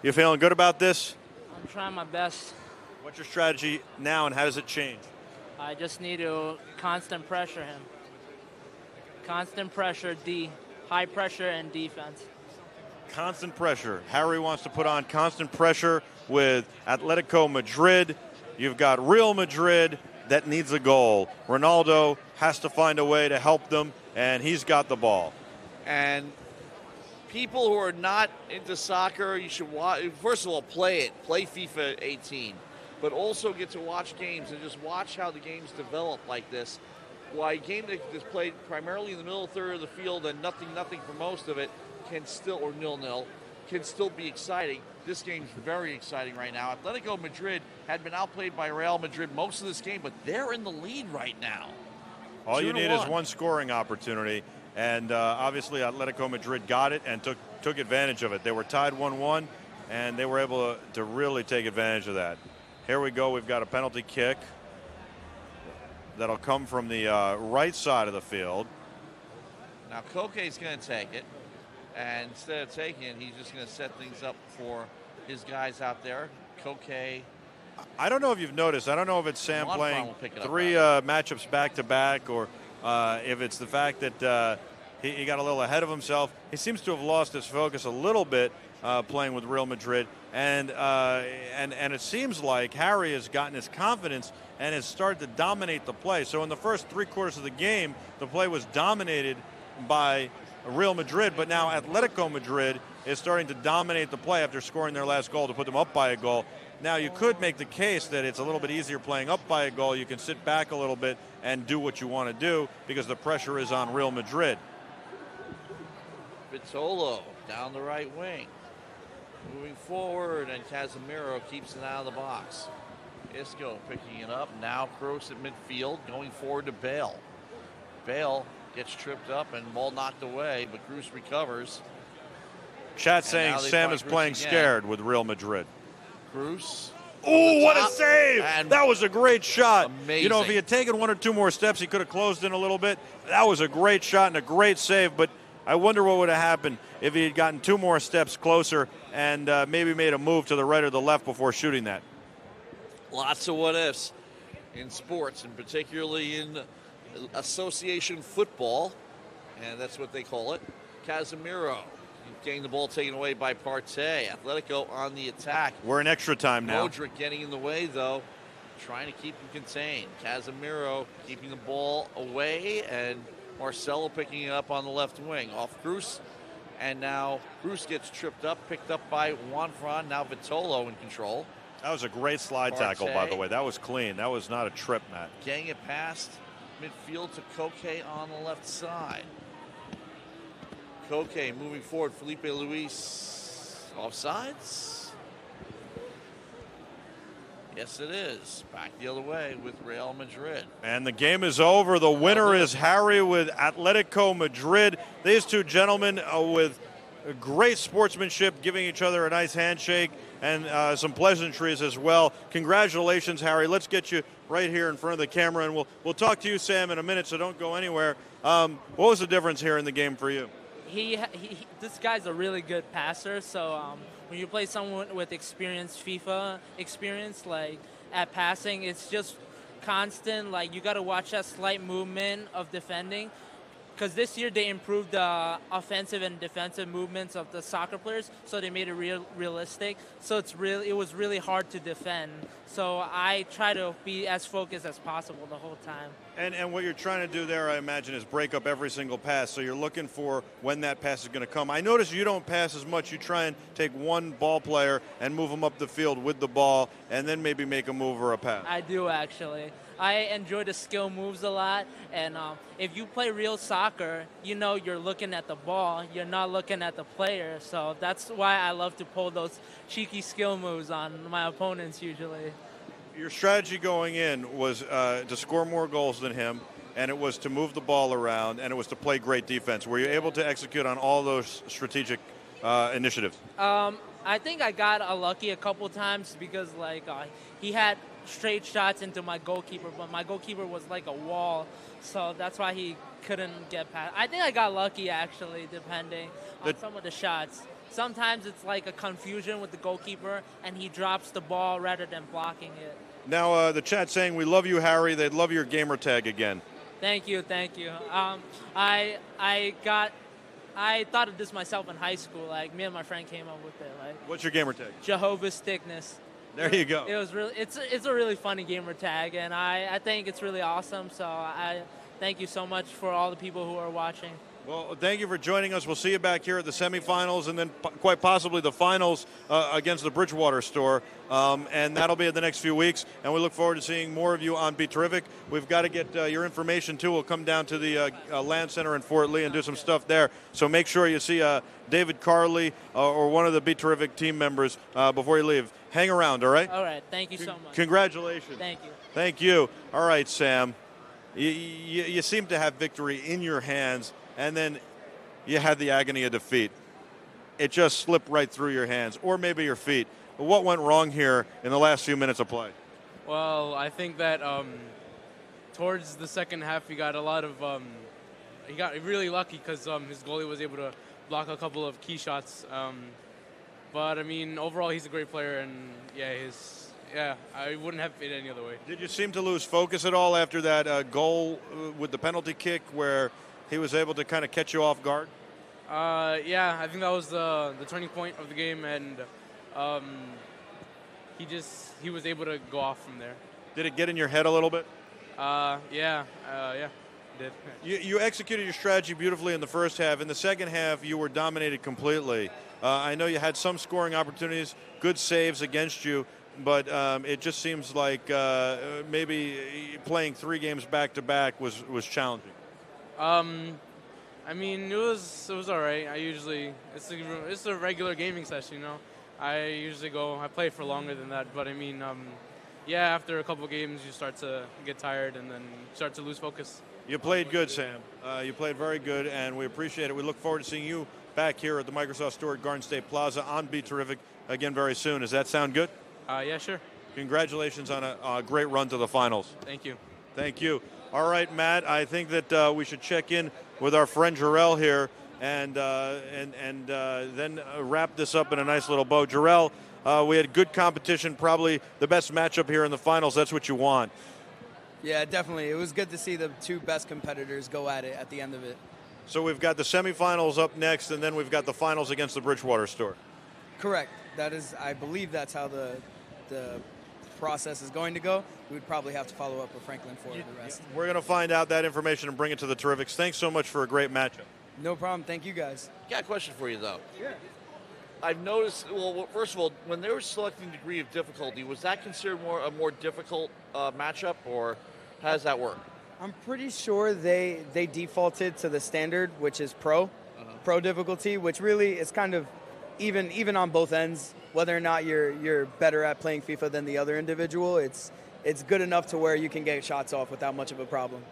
you feeling good about this? I'm trying my best. What's your strategy now, and how does it change? I just need to constant pressure him. Constant pressure, high pressure and defense. Constant pressure. Harry wants to put on constant pressure with Atletico Madrid. You've got Real Madrid that needs a goal. Ronaldo has to find a way to help them, and he's got the ball. And people who are not into soccer, you should watch. First of all, play it. Play FIFA 18. But also get to watch games and just watch how the games develop like this. Why a game that is played primarily in the middle third of the field and nothing for most of it can still, or 0-0, can still be exciting. This game's very exciting right now. Atletico Madrid had been outplayed by Real Madrid most of this game, but they're in the lead right now. All you need is one scoring opportunity, and obviously Atletico Madrid got it and took advantage of it. They were tied 1-1, and they were able to really take advantage of that. Here we go. We've got a penalty kick that'll come from the right side of the field. Now Koke's going to take it, and instead of taking it, he's just going to set things up for his guys out there. Koke. I don't know if you've noticed. I don't know if it's Sam playing three matchups back-to-back, or if it's the fact that he got a little ahead of himself. He seems to have lost his focus a little bit playing with Real Madrid, and it seems like Harry has gotten his confidence and has started to dominate the play. So in the first 3 quarters of the game, the play was dominated by Real Madrid, but now Atletico Madrid is starting to dominate the play after scoring their last goal to put them up by a goal. Now, you could make the case that it's a little bit easier playing up by a goal. You can sit back a little bit and do what you want to do because the pressure is on Real Madrid. Vitolo down the right wing. Moving forward, and Casemiro keeps it out of the box. Isco picking it up. Now Kroos at midfield, going forward to Bale. Bale gets tripped up and ball knocked away, but Kroos recovers. Chat And saying now they Sam find is Cruz playing again. scared with Real Madrid. Cruz. Oh, what a top. save! And That was a great shot. amazing. You know, if he had taken 1 or 2 more steps, he could have closed in a little bit. That was a great shot and a great save, but I wonder what would have happened if he had gotten 2 more steps closer and maybe made a move to the right or the left before shooting that. Lots of what-ifs in sports, and particularly in association football, and that's what they call it. Casemiro getting the ball taken away by Partey. Atletico on the attack. We're in extra time now. Modric getting in the way, though, trying to keep him contained. Casemiro keeping the ball away, and Marcelo picking it up on the left wing. Off Cruz, and now Cruz gets tripped up, picked up by Juan Fran. Now Vitolo in control. That was a great slide tackle, by the way. That was clean. That was not a trip, Matt. Getting it past midfield to Koke on the left side. Koke moving forward. Felipe Luis offsides. Yes, it is. Back the other way with Real Madrid. And the game is over. The winner is Harry with Atletico Madrid. These two gentlemen with great sportsmanship, giving each other a nice handshake and some pleasantries as well. Congratulations, Harry. Let's get you right here in front of the camera, and we'll talk to you, Sam, in a minute, so don't go anywhere. What was the difference here in the game for you? This guy's a really good passer, so when you play someone with FIFA experience, like at passing, it's just constant. Like, you got to watch that slight movement of defending, because this year they improved the offensive and defensive movements of the soccer players, so they made it realistic. So it was really hard to defend. So I try to be as focused as possible the whole time. And what you're trying to do there, I imagine, is break up every single pass. So you're looking for when that pass is going to come. I notice you don't pass as much. You try and take one ball player and move them up the field with the ball, and then maybe make a move or a pass. I do, actually. I enjoy the skill moves a lot, and if you play real soccer, you know you're looking at the ball, you're not looking at the player, so that's why I love to pull those cheeky skill moves on my opponents usually. Your strategy going in was to score more goals than him, and it was to move the ball around, and it was to play great defense. Were you able to execute on all those strategic initiatives? I think I got lucky a couple times because he had straight shots into my goalkeeper, but my goalkeeper was like a wall, so that's why he couldn't get past. I think I got lucky, actually, depending on some of the shots. Sometimes it's like a confusion with the goalkeeper, and he drops the ball rather than blocking it. Now, the chat's saying, we love you, Harry. They'd love your gamer tag again. Thank you. I thought of this myself in high school. Like, me and my friend came up with it. Like, what's your gamer tag? Jehovah's Thickness. There you go. It was really. It's a really funny gamer tag, and I think it's really awesome. So I thank you so much for all the people who are watching. Well, thank you for joining us. We'll see you back here at the semifinals and then quite possibly the finals against the Bridgewater store. And that'll be in the next few weeks. And we look forward to seeing more of you on Be Terrific. We've got to get your information, too. We'll come down to the Land Center in Fort Lee and do some stuff there. So make sure you see David Carley or one of the Be Terrific team members before you leave. Hang around, all right? All right. Thank you so much. Congratulations. Thank you. Thank you. All right, Sam. You seem to have victory in your hands. And then you had the agony of defeat. It just slipped right through your hands, or maybe your feet. But what went wrong here in the last few minutes of play? Well, I think that towards the second half, he got a lot of he got really lucky because his goalie was able to block a couple of key shots. But I mean, overall, he's a great player, and I wouldn't have it any other way. Did you seem to lose focus at all after that goal with the penalty kick, where he was able to kind of catch you off guard? Yeah, I think that was the turning point of the game, and he was able to go off from there. Did it get in your head a little bit? Yeah, it did. You executed your strategy beautifully in the first half. In the second half, you were dominated completely. I know you had some scoring opportunities, good saves against you, but it just seems like maybe playing 3 games back-to-back was challenging. I mean, it was all right. It's a regular gaming session, you know. I play for longer than that, but I mean, after a couple games, you start to get tired and then start to lose focus. You played good, Sam. You played very good, and we appreciate it. We look forward to seeing you back here at the Microsoft store at Garden State Plaza on Be Terrific again very soon. Does that sound good? Yeah, sure. Congratulations on a great run to the finals. Thank you. Thank you. All right, Matt, I think that we should check in with our friend Jarrell here and then wrap this up in a nice little bow. Jarrell, we had good competition, probably the best matchup here in the finals. That's what you want. Yeah, definitely. It was good to see the two best competitors go at it at the end of it. So we've got the semifinals up next, and then we've got the finals against the Bridgewater store. Correct. That is, I believe that's how the process is going to go. We would probably have to follow up with Franklin for the rest. We're going to find out that information and bring it to the Terrifics. Thanks so much for a great matchup. No problem. Thank you, guys. Got a question for you, though. Yeah. I've noticed, well, first of all, when they were selecting degree of difficulty, was that considered a more difficult matchup, or how does that work? I'm pretty sure they defaulted to the standard, which is pro difficulty, which really is kind of even on both ends. Whether or not you're better at playing FIFA than the other individual, it's good enough to where you can get shots off without much of a problem.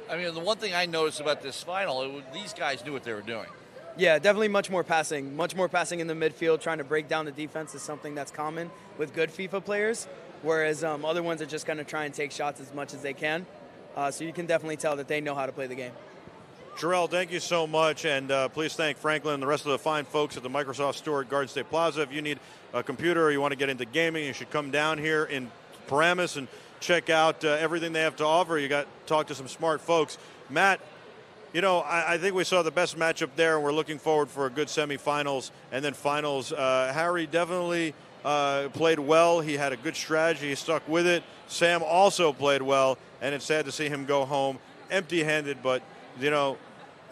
I mean, the one thing I noticed about this final, these guys knew what they were doing. Yeah, definitely much more passing in the midfield. Trying to break down the defense is something that's common with good FIFA players, whereas other ones are just going to try and take shots as much as they can. So you can definitely tell that they know how to play the game. Jarrell, thank you so much, and please thank Franklin and the rest of the fine folks at the Microsoft store at Garden State Plaza. If you need a computer or you want to get into gaming, you should come down here in Paramus and check out everything they have to offer. You got to talk to some smart folks. Matt, you know, I think we saw the best matchup there, and we're looking forward for a good semifinals and then finals. Harry definitely played well. He had a good strategy. He stuck with it. Sam also played well, and it's sad to see him go home empty-handed, but, you know,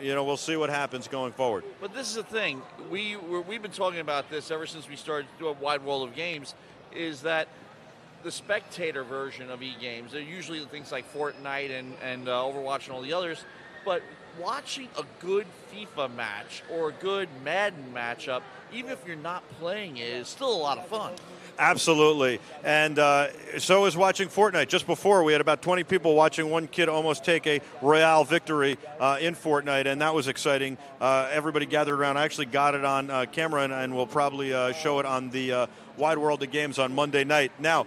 we'll see what happens going forward. But this is the thing. We've been talking about this ever since we started to do a wide world of games, is that the spectator version of e-games, they're usually things like Fortnite and Overwatch and all the others, but watching a good FIFA match or a good Madden matchup, even if you're not playing it, is still a lot of fun. Absolutely. And so is watching Fortnite. Just before, we had about 20 people watching one kid almost take a Royale victory in Fortnite, and that was exciting. Everybody gathered around. I actually got it on camera, and we'll probably show it on the Wide World of Games on Monday night. Now,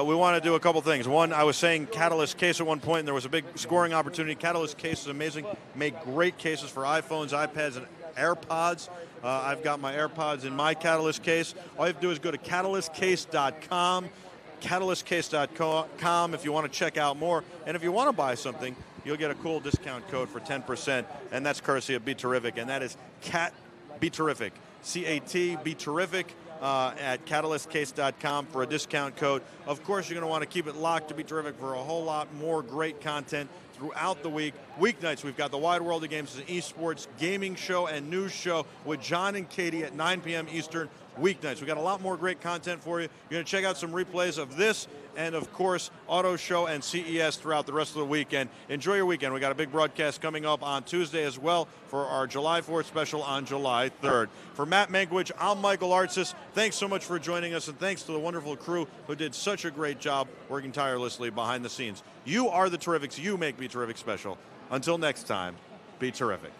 we want to do a couple things. One, I was saying Catalyst case at one point, and there was a big scoring opportunity. Catalyst case is amazing. Make great cases for iPhones, iPads, and AirPods. I've got my AirPods in my Catalyst case. All you have to do is go to catalystcase.com, catalystcase.com if you want to check out more. And if you want to buy something, you'll get a cool discount code for 10%, and that's courtesy of Be Terrific, and that is Be Terrific, C-A-T, Be Terrific. At catalystcase.com for a discount code. Of course, you're going to want to keep it locked to Be Terrific for a whole lot more great content throughout the week. Weeknights, we've got the Wide World of Games, an esports gaming show and news show with John and Katie at 9 p.m. Eastern. Weeknights. We've got a lot more great content for you. You're going to check out some replays of this and, of course, Auto Show and CES throughout the rest of the weekend. Enjoy your weekend. We got a big broadcast coming up on Tuesday as well for our July 4th special on July 3rd. For Matt Mankiewicz, I'm Michael Artsis. Thanks so much for joining us, and thanks to the wonderful crew who did such a great job working tirelessly behind the scenes. You are the Terrifics. You make Be Terrific special. Until next time, be terrific.